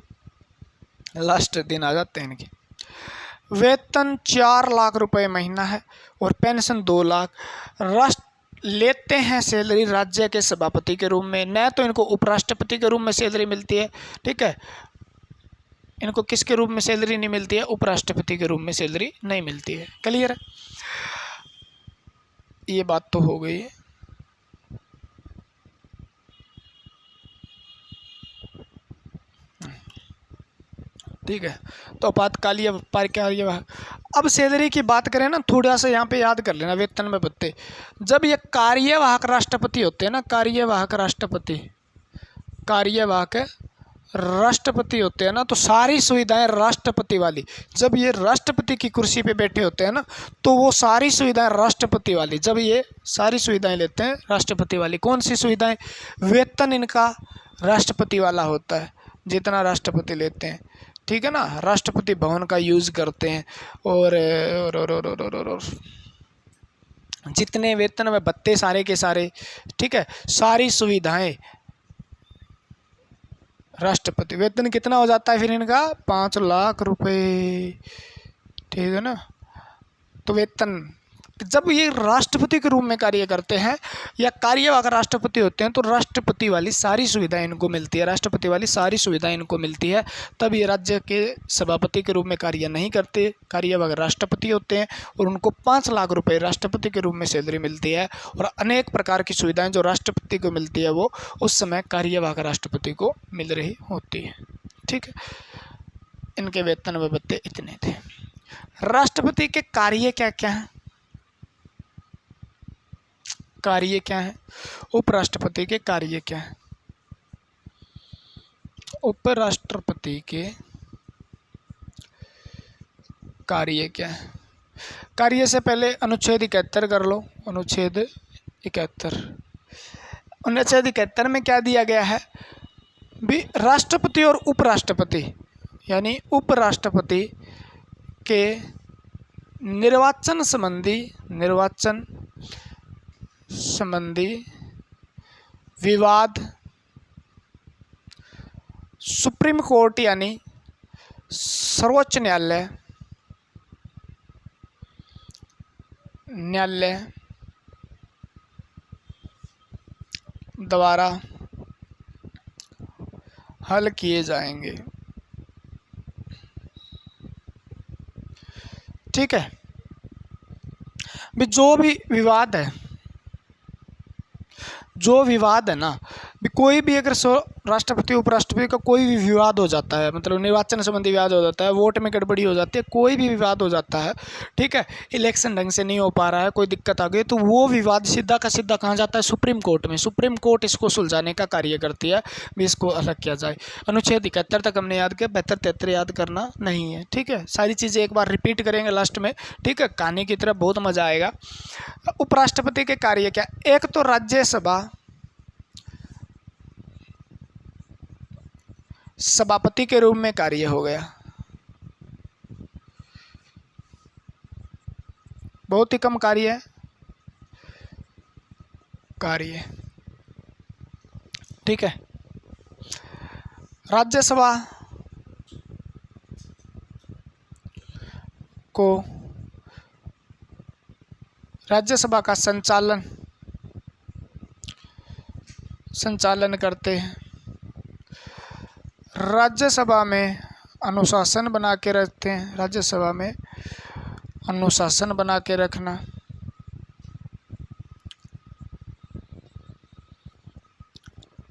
लास्ट दिन आ जाते हैं इनके। वेतन 4 लाख रुपए महीना है और पेंशन 2 लाख। राष्ट्र लेते हैं सैलरी राज्य के सभापति के रूप में, न तो इनको उपराष्ट्रपति के रूप में सैलरी मिलती है, ठीक है, इनको किसके रूप में सैलरी नहीं मिलती है, उपराष्ट्रपति के रूप में सैलरी नहीं मिलती है। क्लियर है, ये बात तो हो गई है। ठीक है, तो आपातकालीन व्यापार कार्यवाहक। अब सैलरी की बात करें ना, थोड़ा सा यहाँ पे याद कर लेना वेतन में भत्ते। जब ये कार्यवाहक राष्ट्रपति होते हैं ना, कार्यवाहक राष्ट्रपति होते हैं ना, तो सारी सुविधाएं राष्ट्रपति वाली। जब ये राष्ट्रपति की कुर्सी पे बैठे होते हैं ना, तो वो सारी सुविधाएं राष्ट्रपति वाली, जब ये सारी सुविधाएं लेते हैं राष्ट्रपति वाली। कौन सी सुविधाएं? वेतन इनका राष्ट्रपति वाला होता है, जितना राष्ट्रपति लेते हैं, ठीक है ना। राष्ट्रपति भवन का यूज़ करते हैं और जितने वेतन में भत्ते सारे के सारे, ठीक है, सारी सुविधाएं राष्ट्रपति। वेतन कितना हो जाता है फिर इनका? 5 लाख रुपए, ठीक है ना। तो वेतन जब ये राष्ट्रपति के रूप में कार्य करते हैं या कार्यवाहक राष्ट्रपति होते हैं, तो राष्ट्रपति वाली सारी सुविधाएं इनको मिलती है, राष्ट्रपति वाली सारी सुविधाएं इनको मिलती है। तब ये राज्य के सभापति के रूप में कार्य नहीं करते, कार्यवाहक राष्ट्रपति होते हैं और उनको 5 लाख रुपए राष्ट्रपति के रूप में सैलरी मिलती है। और अनेक प्रकार की सुविधाएं जो राष्ट्रपति को मिलती है वो उस समय कार्यवाहक राष्ट्रपति को मिल रही होती है, ठीक है। इनके वेतन व भत्ते इतने थे। राष्ट्रपति के कार्य क्या क्या हैं? कार्य क्या है? उपराष्ट्रपति के कार्य क्या है? उपराष्ट्रपति के कार्य क्या है? कार्य से पहले अनुच्छेद 71 कर लो। अनुच्छेद 71 में क्या दिया गया है भी? राष्ट्रपति और उपराष्ट्रपति यानी उपराष्ट्रपति के निर्वाचन संबंधी विवाद सुप्रीम कोर्ट यानी सर्वोच्च न्यायालय द्वारा हल किए जाएंगे, ठीक है। भी जो विवाद है ना, कोई भी अगर राष्ट्रपति उपराष्ट्रपति का कोई भी विवाद हो जाता है, मतलब निर्वाचन संबंधी विवाद हो जाता है, वोट में गड़बड़ी हो जाती है, कोई भी विवाद हो जाता है, ठीक है, इलेक्शन ढंग से नहीं हो पा रहा है, कोई दिक्कत आ गई, तो वो विवाद सीधा का सीधा कहाँ जाता है? सुप्रीम कोर्ट में। सुप्रीम कोर्ट इसको सुलझाने का कार्य करती है, भी इसको अलग किया जाए। अनुच्छेद 71 तक हमने याद किया, 72 73 याद करना नहीं है, ठीक है। सारी चीज़ें एक बार रिपीट करेंगे लास्ट में, ठीक है, कहानी की तरफ बहुत मजा आएगा। उपराष्ट्रपति के कार्य क्या? एक तो राज्यसभा सभापति के रूप में कार्य हो गया, बहुत ही कम कार्य, ठीक है। राज्यसभा का संचालन करते हैं। राज्यसभा में अनुशासन बना के रखते हैं, राज्यसभा में अनुशासन बना के रखना,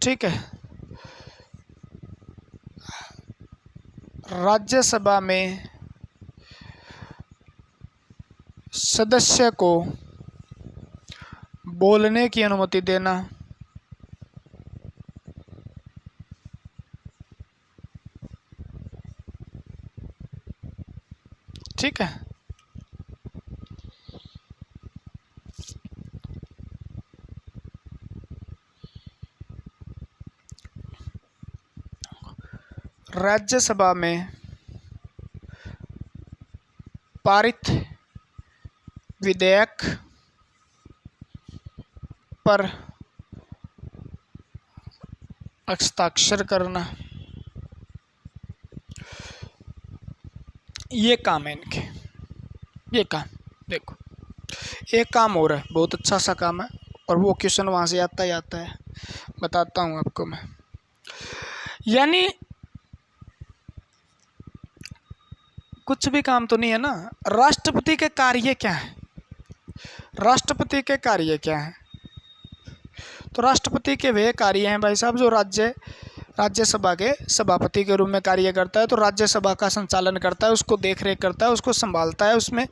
ठीक है। राज्यसभा में सदस्य को बोलने की अनुमति देना, ठीक है। राज्यसभा में पारित विधेयक पर हस्ताक्षर करना, ये काम है इनके। ये काम देखो, एक काम और है, बहुत अच्छा सा काम है, और वो क्वेश्चन वहाँ से आता ही आता है, बताता हूँ आपको मैं। यानी कुछ भी काम तो नहीं है ना। राष्ट्रपति के कार्य क्या है? राष्ट्रपति के कार्य क्या है? तो राष्ट्रपति के वे कार्य हैं भाई साहब, जो राज्यसभा के सभापति के रूप में कार्य करता है। तो राज्यसभा का संचालन करता है, उसको देख रेख करता है, उसको संभालता है, उसमें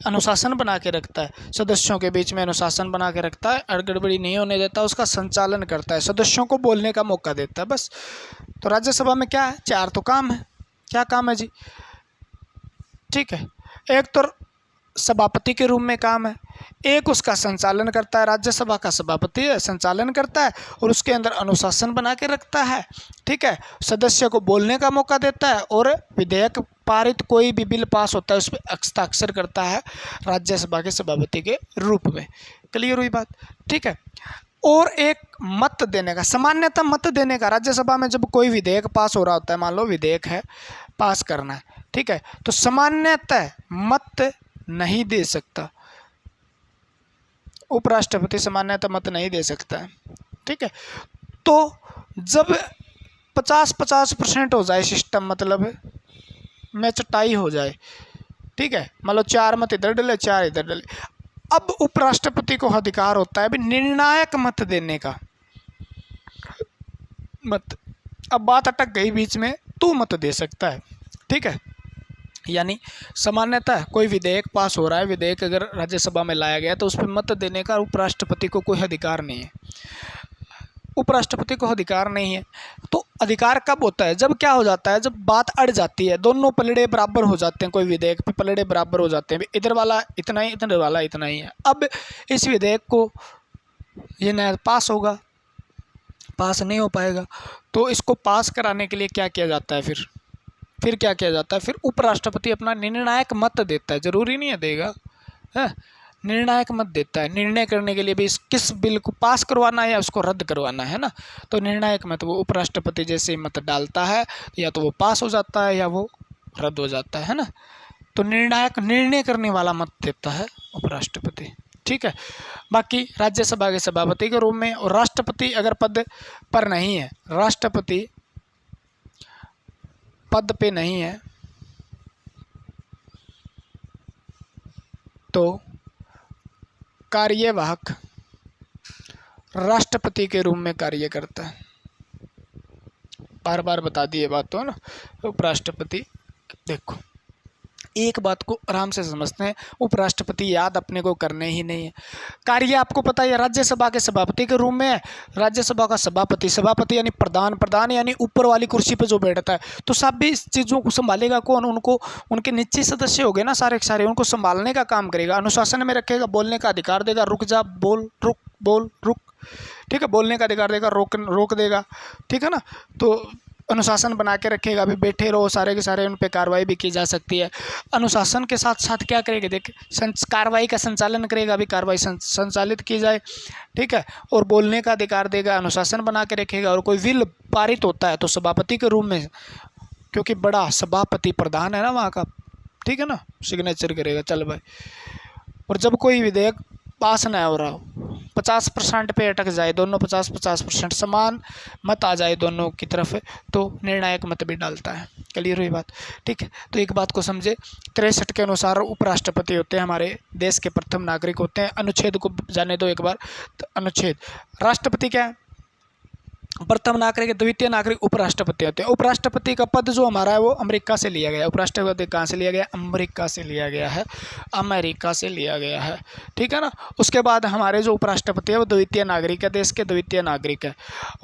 अनुशासन बना के रखता है, सदस्यों के बीच में अनुशासन बना के रखता है, अड़गड़बड़ी नहीं होने देता, उसका संचालन करता है, सदस्यों को बोलने का मौका देता है, बस। तो राज्यसभा में क्या है? 4 तो काम है। क्या काम है जी? ठीक है, एक तो सभापति के रूप में काम है, एक उसका संचालन करता है, राज्यसभा का सभापति है, संचालन करता है और उसके अंदर अनुशासन बना के रखता है। ठीक है, सदस्य को बोलने का मौका देता है, और विधेयक पारित कोई भी बिल पास होता है उस पर हस्ताक्षर करता है राज्यसभा के सभापति के रूप में। क्लियर हुई बात? ठीक है। और एक मत देने का, सामान्यतः मत देने का, राज्यसभा में जब कोई विधेयक पास हो रहा होता है, मान लो विधेयक है पास करना है, ठीक है, तो सामान्यतः मत नहीं दे सकता, उपराष्ट्रपति सामान्यतः मत नहीं दे सकता है। ठीक है, तो जब 50-50% हो जाए सिस्टम, मतलब में चटाई हो जाए, ठीक है, मान लो 4 मत इधर डले, 4 इधर डले, अब उपराष्ट्रपति को अधिकार होता है भी निर्णायक मत देने का। मत, अब बात अटक गई बीच में, तू मत दे सकता है। ठीक है, यानी सामान्यतः कोई विधेयक पास हो रहा है, विधेयक अगर राज्यसभा में लाया गया तो उस पर मत देने का उपराष्ट्रपति को कोई अधिकार नहीं है। उपराष्ट्रपति को अधिकार नहीं है। तो अधिकार कब होता है? जब क्या हो जाता है, जब बात अड़ जाती है, दोनों पलड़े बराबर हो जाते हैं, कोई विधेयक पे पलड़े बराबर हो जाते हैं, इधर वाला इतना ही, इधर वाला इतना ही है। अब इस विधेयक को ये न पास होगा, पास नहीं हो पाएगा, तो इसको पास कराने के लिए क्या किया जाता है? फिर क्या किया जाता है? फिर उपराष्ट्रपति अपना निर्णायक मत देता है। जरूरी नहीं है देगा, है, निर्णायक मत देता है, निर्णय करने के लिए भी किस बिल को पास करवाना है या उसको रद्द करवाना है ना। तो निर्णायक मत वो उपराष्ट्रपति जैसे ही मत डालता है, या तो वो पास हो जाता है या वो रद्द हो जाता है ना। तो निर्णायक, निर्णय करने वाला मत देता है उपराष्ट्रपति। ठीक है, बाकी राज्यसभा के सभापति के रूप में, और राष्ट्रपति अगर पद पर नहीं है, राष्ट्रपति पद पे नहीं है, तो कार्यवाहक राष्ट्रपति के रूप में कार्य करता है। बार बार बता दिए बात तो ना। उपराष्ट्रपति, देखो एक बात को आराम से समझते हैं, उपराष्ट्रपति याद अपने को करने ही नहीं है। कार्य आपको पता है, राज्यसभा के सभापति के रूप में है, राज्यसभा का सभापति, सभापति यानी प्रधान, प्रधान यानी ऊपर वाली कुर्सी पे जो बैठता है। तो सब भी इस चीज़ों को संभालेगा कौन? उनको, उनके नीचे सदस्य हो गए ना सारे के सारे, उनको संभालने का काम करेगा, अनुशासन में रखेगा, बोलने का अधिकार देगा, रुक जा, बोल, रुक, बोल, रुक, ठीक है, बोलने का अधिकार देगा, रोक देगा, ठीक है ना। तो अनुशासन बना के रखेगा, अभी बैठे रहो सारे के सारे, उन पे कार्रवाई भी की जा सकती है। अनुशासन के साथ साथ क्या करेगा? देख, कार्रवाई का संचालन करेगा, अभी कार्रवाई संचालित की जाए, ठीक है, और बोलने का अधिकार देगा, अनुशासन बना के रखेगा। और कोई बिल पारित होता है तो सभापति के रूप में, क्योंकि बड़ा सभापति प्रधान है ना वहाँ का, ठीक है ना, सिग्नेचर करेगा, चल भाई। और जब कोई विधेयक पास ना हो रहा हो, 50% पे अटक जाए, दोनों 50-50% समान मत आ जाए दोनों की तरफ, तो निर्णायक मत भी डालता है। क्लियर हुई बात? ठीक है, तो एक बात को समझे, 63 के अनुसार उपराष्ट्रपति होते हैं हमारे देश के प्रथम नागरिक होते हैं। अनुच्छेद को जाने दो एक बार। तो अनुच्छेद, राष्ट्रपति क्या है? प्रथम नागरिक, द्वितीय नागरिक उपराष्ट्रपति होते हैं। उपराष्ट्रपति का पद जो हमारा है वो अमेरिका से लिया गया। उपराष्ट्रपति कहाँ से लिया गया? अमेरिका से लिया गया है, अमेरिका से लिया गया है, ठीक है ना। उसके बाद हमारे जो उपराष्ट्रपति है वो द्वितीय नागरिक है, देश के द्वितीय नागरिक है।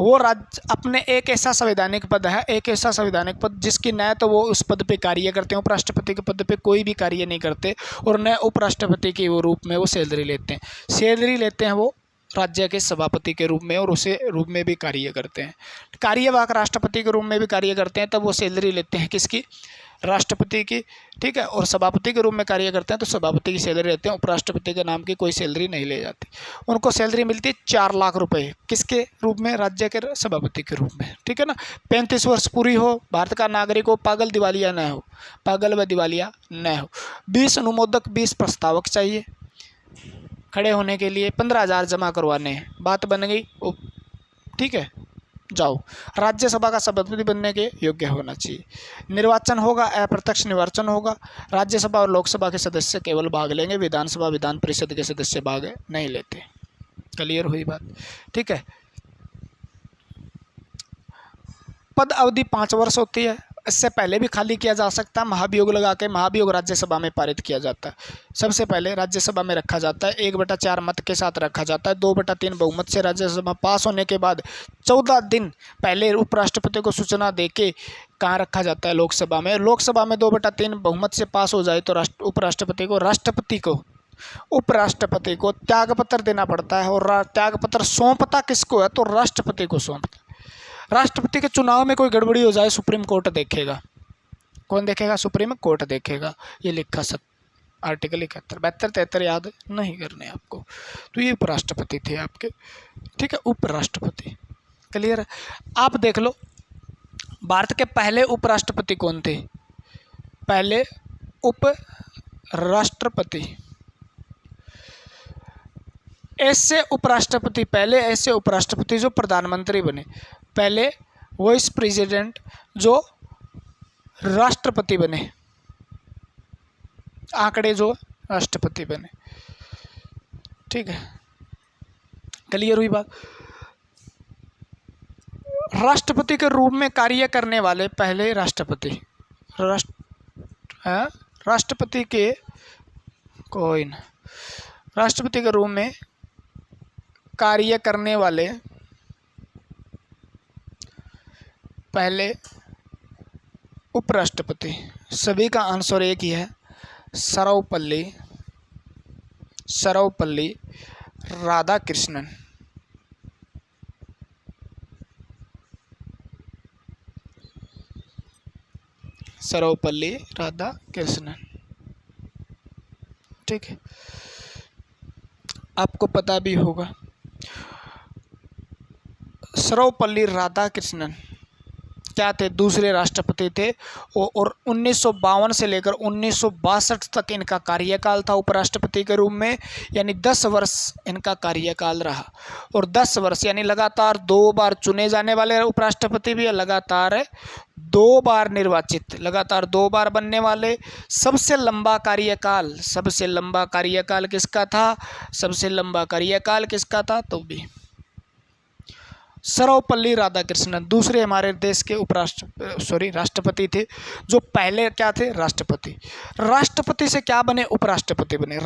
वो राज्य अपने एक ऐसा संवैधानिक पद है, एक ऐसा संवैधानिक पद जिसकी न तो वो उस पद पे कार्य करते हैं, उपराष्ट्रपति के पद पे कोई भी कार्य नहीं करते, और न उपराष्ट्रपति के वो रूप में वो सैलरी लेते हैं। सैलरी लेते हैं वो राज्य के सभापति के रूप में और उसे रूप में भी कार्य करते हैं। कार्यवाहक राष्ट्रपति के रूप में भी कार्य करते हैं, तब वो सैलरी लेते हैं किसकी, राष्ट्रपति की, ठीक है। और सभापति के रूप में कार्य करते हैं तो सभापति की सैलरी लेते हैं, उपराष्ट्रपति के नाम की कोई सैलरी नहीं ले जाती। उनको सैलरी मिलती है 4 लाख रुपए, किसके रूप में, राज्य के सभापति के रूप में, ठीक है ना। 35 वर्ष पूरी हो, भारत का नागरिक हो, पागल दिवालिया न हो, पागल व दिवालिया न हो, 20 अनुमोदक 20 प्रस्तावक चाहिए खड़े होने के लिए, 15,000 जमा करवाने हैं, बात बन गई, ठीक है। जाओ, राज्यसभा का सभापति बनने के योग्य होना चाहिए। निर्वाचन होगा, अप्रत्यक्ष निर्वाचन होगा। राज्यसभा और लोकसभा के सदस्य केवल भाग लेंगे, विधानसभा विधान परिषद के सदस्य भाग नहीं लेते। क्लियर हुई बात, ठीक है। पद अवधि 5 वर्ष होती है, इससे पहले भी खाली किया जा सकता है। महाभियोग लगा के महाभियोग राज्यसभा में पारित किया जाता है। सबसे पहले राज्यसभा में रखा जाता है, 1/4 मत के साथ रखा जाता है, 2/3 बहुमत से राज्यसभा पास होने के बाद 14 दिन पहले उपराष्ट्रपति को सूचना देके कहाँ रखा जाता है, लोकसभा में। लोकसभा में 2/3 बहुमत से पास हो जाए तो उपराष्ट्रपति को त्यागपत्र देना पड़ता है। और त्यागपत्र सौंपता किसको है, तो राष्ट्रपति को सौंपता। राष्ट्रपति के चुनाव में कोई गड़बड़ी हो जाए, सुप्रीम कोर्ट देखेगा। कौन देखेगा, सुप्रीम कोर्ट देखेगा। ये लिखा आर्टिकल 71, 72, 73 याद नहीं करने आपको। तो ये उपराष्ट्रपति थे आपके, ठीक है, उपराष्ट्रपति। क्लियर है। आप देख लो भारत के पहले उपराष्ट्रपति कौन थे, पहले उपराष्ट्रपति, ऐसे उपराष्ट्रपति, पहले ऐसे उपराष्ट्रपति जो प्रधानमंत्री बने, पहले वाइस प्रेसिडेंट जो राष्ट्रपति बने, आंकड़े जो राष्ट्रपति बने, ठीक है। क्लियर हुई बात। राष्ट्रपति के रूप में कार्य करने वाले पहले राष्ट्रपति, राष्ट्रपति के कोई न, राष्ट्रपति के रूप में कार्य करने वाले पहले उपराष्ट्रपति, सभी का आंसर एक ही है, सर्वपल्ली राधाकृष्णन। सर्वपल्ली राधाकृष्णन, ठीक है। आपको पता भी होगा सर्वपल्ली राधाकृष्णन क्या थे, दूसरे राष्ट्रपति थे। और 1952 से लेकर 1962 तक इनका कार्यकाल था उपराष्ट्रपति के रूप में, यानी 10 वर्ष इनका कार्यकाल रहा। और 10 वर्ष यानी लगातार 2 बार चुने जाने वाले उपराष्ट्रपति भी, लगातार 2 बार निर्वाचित, लगातार 2 बार बनने वाले। सबसे लंबा कार्यकाल किसका था, सबसे लंबा कार्यकाल किसका था, तो भी सर्वपल्ली राधाकृष्णन दूसरे हमारे देश के राष्ट्रपति थे, जो पहले क्या थे, राष्ट्रपति। राष्ट्रपति से क्या बने, उपराष्ट्रपति बने।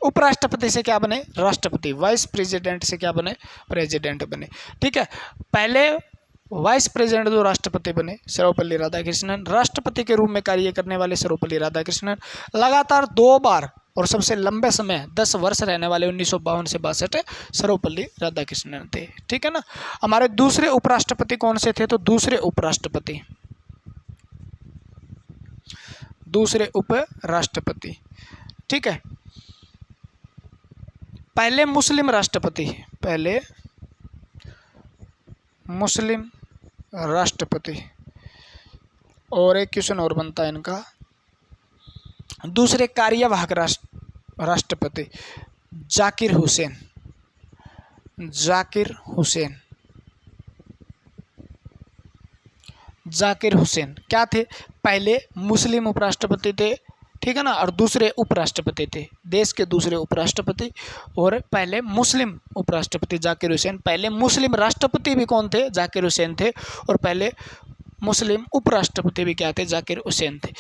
उपराष्ट्रपति से क्या बने, राष्ट्रपति। वाइस प्रेसिडेंट से क्या बने, प्रेसिडेंट बने, ठीक है। पहले वाइस प्रेसिडेंट जो राष्ट्रपति बने सर्वपल्ली राधाकृष्णन, राष्ट्रपति के रूप में कार्य करने वाले सर्वपल्ली राधाकृष्णन, लगातार 2 बार और सबसे लंबे समय 10 वर्ष रहने वाले 1952 से 62 सर्वपल्ली राधाकृष्णन थे, ठीक है ना। हमारे दूसरे उपराष्ट्रपति कौन से थे, तो दूसरे उपराष्ट्रपति, ठीक है। पहले मुस्लिम राष्ट्रपति, और एक क्वेश्चन और बनता है इनका, दूसरे कार्यवाहक राष्ट्रपति जाकिर हुसैन क्या थे, पहले मुस्लिम उपराष्ट्रपति थे, ठीक है ना। और दूसरे उपराष्ट्रपति थे, देश के दूसरे उपराष्ट्रपति, और पहले मुस्लिम उपराष्ट्रपति जाकिर हुसैन। पहले मुस्लिम राष्ट्रपति भी कौन थे, जाकिर हुसैन थे। और पहले मुस्लिम उपराष्ट्रपति भी क्या थे, जाकिर हुसैन थे।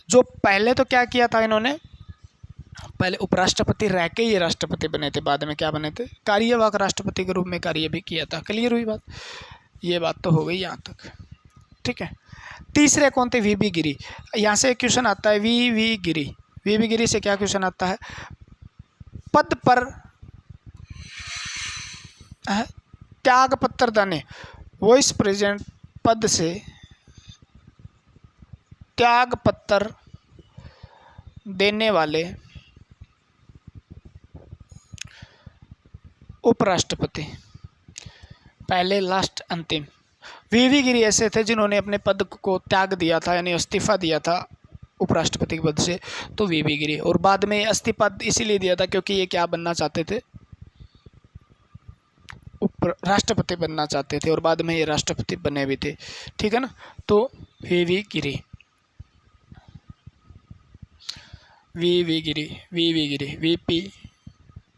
जो पहले तो क्या किया था इन्होंने, पहले उपराष्ट्रपति रह के ये राष्ट्रपति बने थे, बाद में क्या बने थे, कार्यवाहक राष्ट्रपति के रूप में कार्य भी किया था। क्लियर हुई बात, ये बात तो हो गई यहाँ तक, ठीक है। तीसरे कौन थे, वीबी गिरी। यहाँ से एक क्वेश्चन आता है, वीबी गिरी से क्या क्वेश्चन आता है, पद पर त्याग पत्र देने, वाइस प्रेसिडेंट पद से त्याग पत्र देने वाले उपराष्ट्रपति। पहले, लास्ट, अंतिम। वीवी गिरी ऐसे थे जिन्होंने अपने पद को त्याग दिया था, यानी इस्तीफा दिया था उपराष्ट्रपति के पद से, तो वीवी गिरी। और बाद में इस्तीफा इसीलिए दिया था क्योंकि ये क्या बनना चाहते थे, राष्ट्रपति बनना चाहते थे, और बाद में ये राष्ट्रपति बने भी थे। ठीक है ना, तो वीवी गिरी, वीवी गिरी, वीवी गिरी, वीपी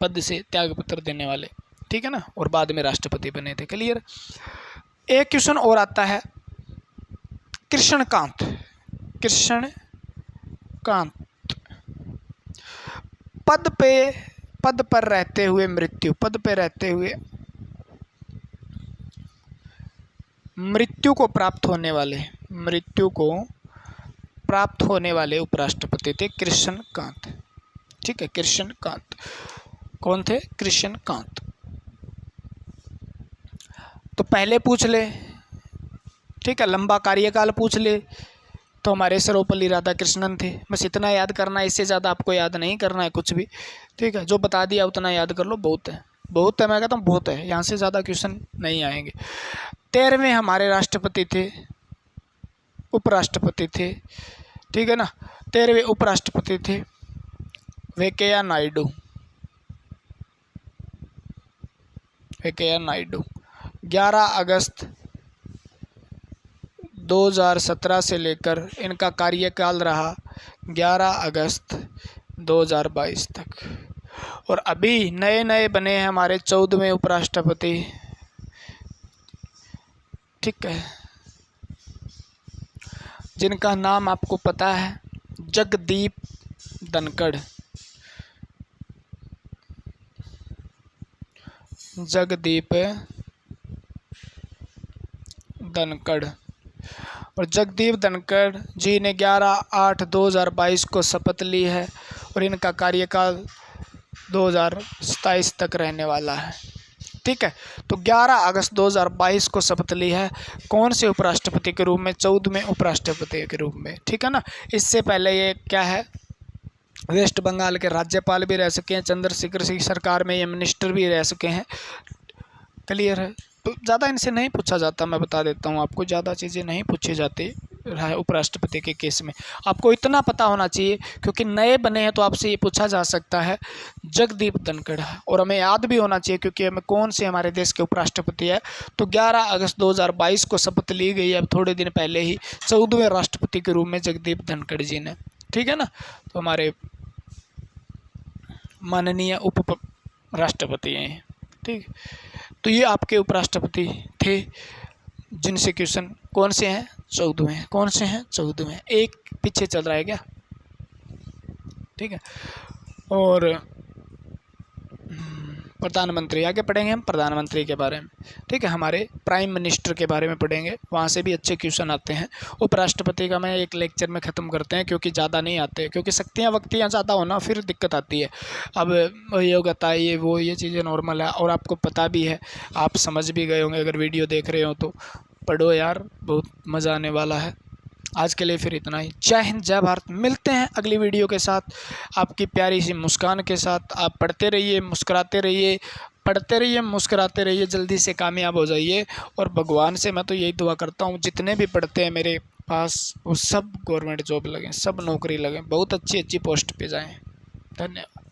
पद से त्यागपत्र देने वाले। ठीक है ना, और बाद में राष्ट्रपति बने थे। क्लियर। एक क्वेश्चन और आता है, कृष्णकांत, कृष्णकांत पद पर रहते हुए मृत्यु, पद पे रहते हुए मृत्यु को प्राप्त होने वाले उपराष्ट्रपति थे कृष्णकांत। ठीक है, कृष्णकांत कौन थे? कृष्णकांत। तो पहले पूछ ले, ठीक है, लंबा कार्यकाल पूछ ले तो हमारे सर्वपल्ली राधाकृष्णन थे। बस इतना याद करना है, इससे ज़्यादा आपको याद नहीं करना है कुछ भी। ठीक है, जो बता दिया उतना याद कर लो, बहुत है, बहुत है, मैं कहता हूँ बहुत है, यहाँ से ज़्यादा क्वेश्चन नहीं आएंगे। 13वें हमारे राष्ट्रपति थे, उपराष्ट्रपति थे। ठीक है ना, 13वें उपराष्ट्रपति थे वेंकैया नायडू। वेंकैया नायडू 11 अगस्त 2017 से लेकर इनका कार्यकाल रहा 11 अगस्त 2022 तक। और अभी नए नए बने हैं हमारे 14वें उपराष्ट्रपति। ठीक है, जिनका नाम आपको पता है, जगदीप धनखड़। जगदीप धनखड़। और जगदीप धनखड़ जी ने 11/8/2022 को शपथ ली है और इनका कार्यकाल 2027 तक रहने वाला है। ठीक है, तो 11 अगस्त 2022 को शपथ ली है, कौन से उपराष्ट्रपति के रूप में? 14वें उपराष्ट्रपति के रूप में। ठीक है ना, इससे पहले ये क्या है, वेस्ट बंगाल के राज्यपाल भी रह सके हैं, चंद्रशेखर सिंह सरकार में ये मिनिस्टर भी रह सके हैं। क्लियर है, तो ज़्यादा इनसे नहीं पूछा जाता, मैं बता देता हूँ आपको, ज़्यादा चीज़ें नहीं पूछी जाती उपराष्ट्रपति के केस में। आपको इतना पता होना चाहिए क्योंकि नए बने हैं तो आपसे ये पूछा जा सकता है, जगदीप धनखड़। और हमें याद भी होना चाहिए क्योंकि हमें कौन से हमारे देश के उपराष्ट्रपति है। तो 11 अगस्त 2022 को शपथ ली गई है, अब थोड़े दिन पहले ही, 14वें राष्ट्रपति के रूप में जगदीप धनखड़ जी ने। ठीक है ना, तो हमारे माननीय उप राष्ट्रपति हैं। ठीक, तो ये आपके उपराष्ट्रपति थे जिनसे क्वेश्चन कौन से हैं? 14वें। कौन से हैं? 14वें। एक पीछे चल रहा है क्या? ठीक है, और प्रधानमंत्री आगे पढ़ेंगे हम, प्रधानमंत्री के बारे में। ठीक है, हमारे प्राइम मिनिस्टर के बारे में पढ़ेंगे, वहाँ से भी अच्छे क्वेश्चन आते हैं। उपराष्ट्रपति का मैं एक लेक्चर में ख़त्म करते हैं क्योंकि ज़्यादा नहीं आते, क्योंकि शक्तियाँ वक्तियाँ ज़्यादा होना फिर दिक्कत आती है। अब योग्यता ये वो ये चीज़ें नॉर्मल है और आपको पता भी है, आप समझ भी गए होंगे। अगर वीडियो देख रहे हो तो पढ़ो यार, बहुत मज़ा आने वाला है। आज के लिए फिर इतना ही। जय हिंद, जय भारत। मिलते हैं अगली वीडियो के साथ, आपकी प्यारी सी मुस्कान के साथ। आप पढ़ते रहिए, मुस्कुराते रहिए, पढ़ते रहिए, मुस्कुराते रहिए, जल्दी से कामयाब हो जाइए। और भगवान से मैं तो यही दुआ करता हूँ, जितने भी पढ़ते हैं मेरे पास वो सब गवर्नमेंट जॉब लगें, सब नौकरी लगें, बहुत अच्छी अच्छी पोस्ट पे जाएँ। धन्यवाद।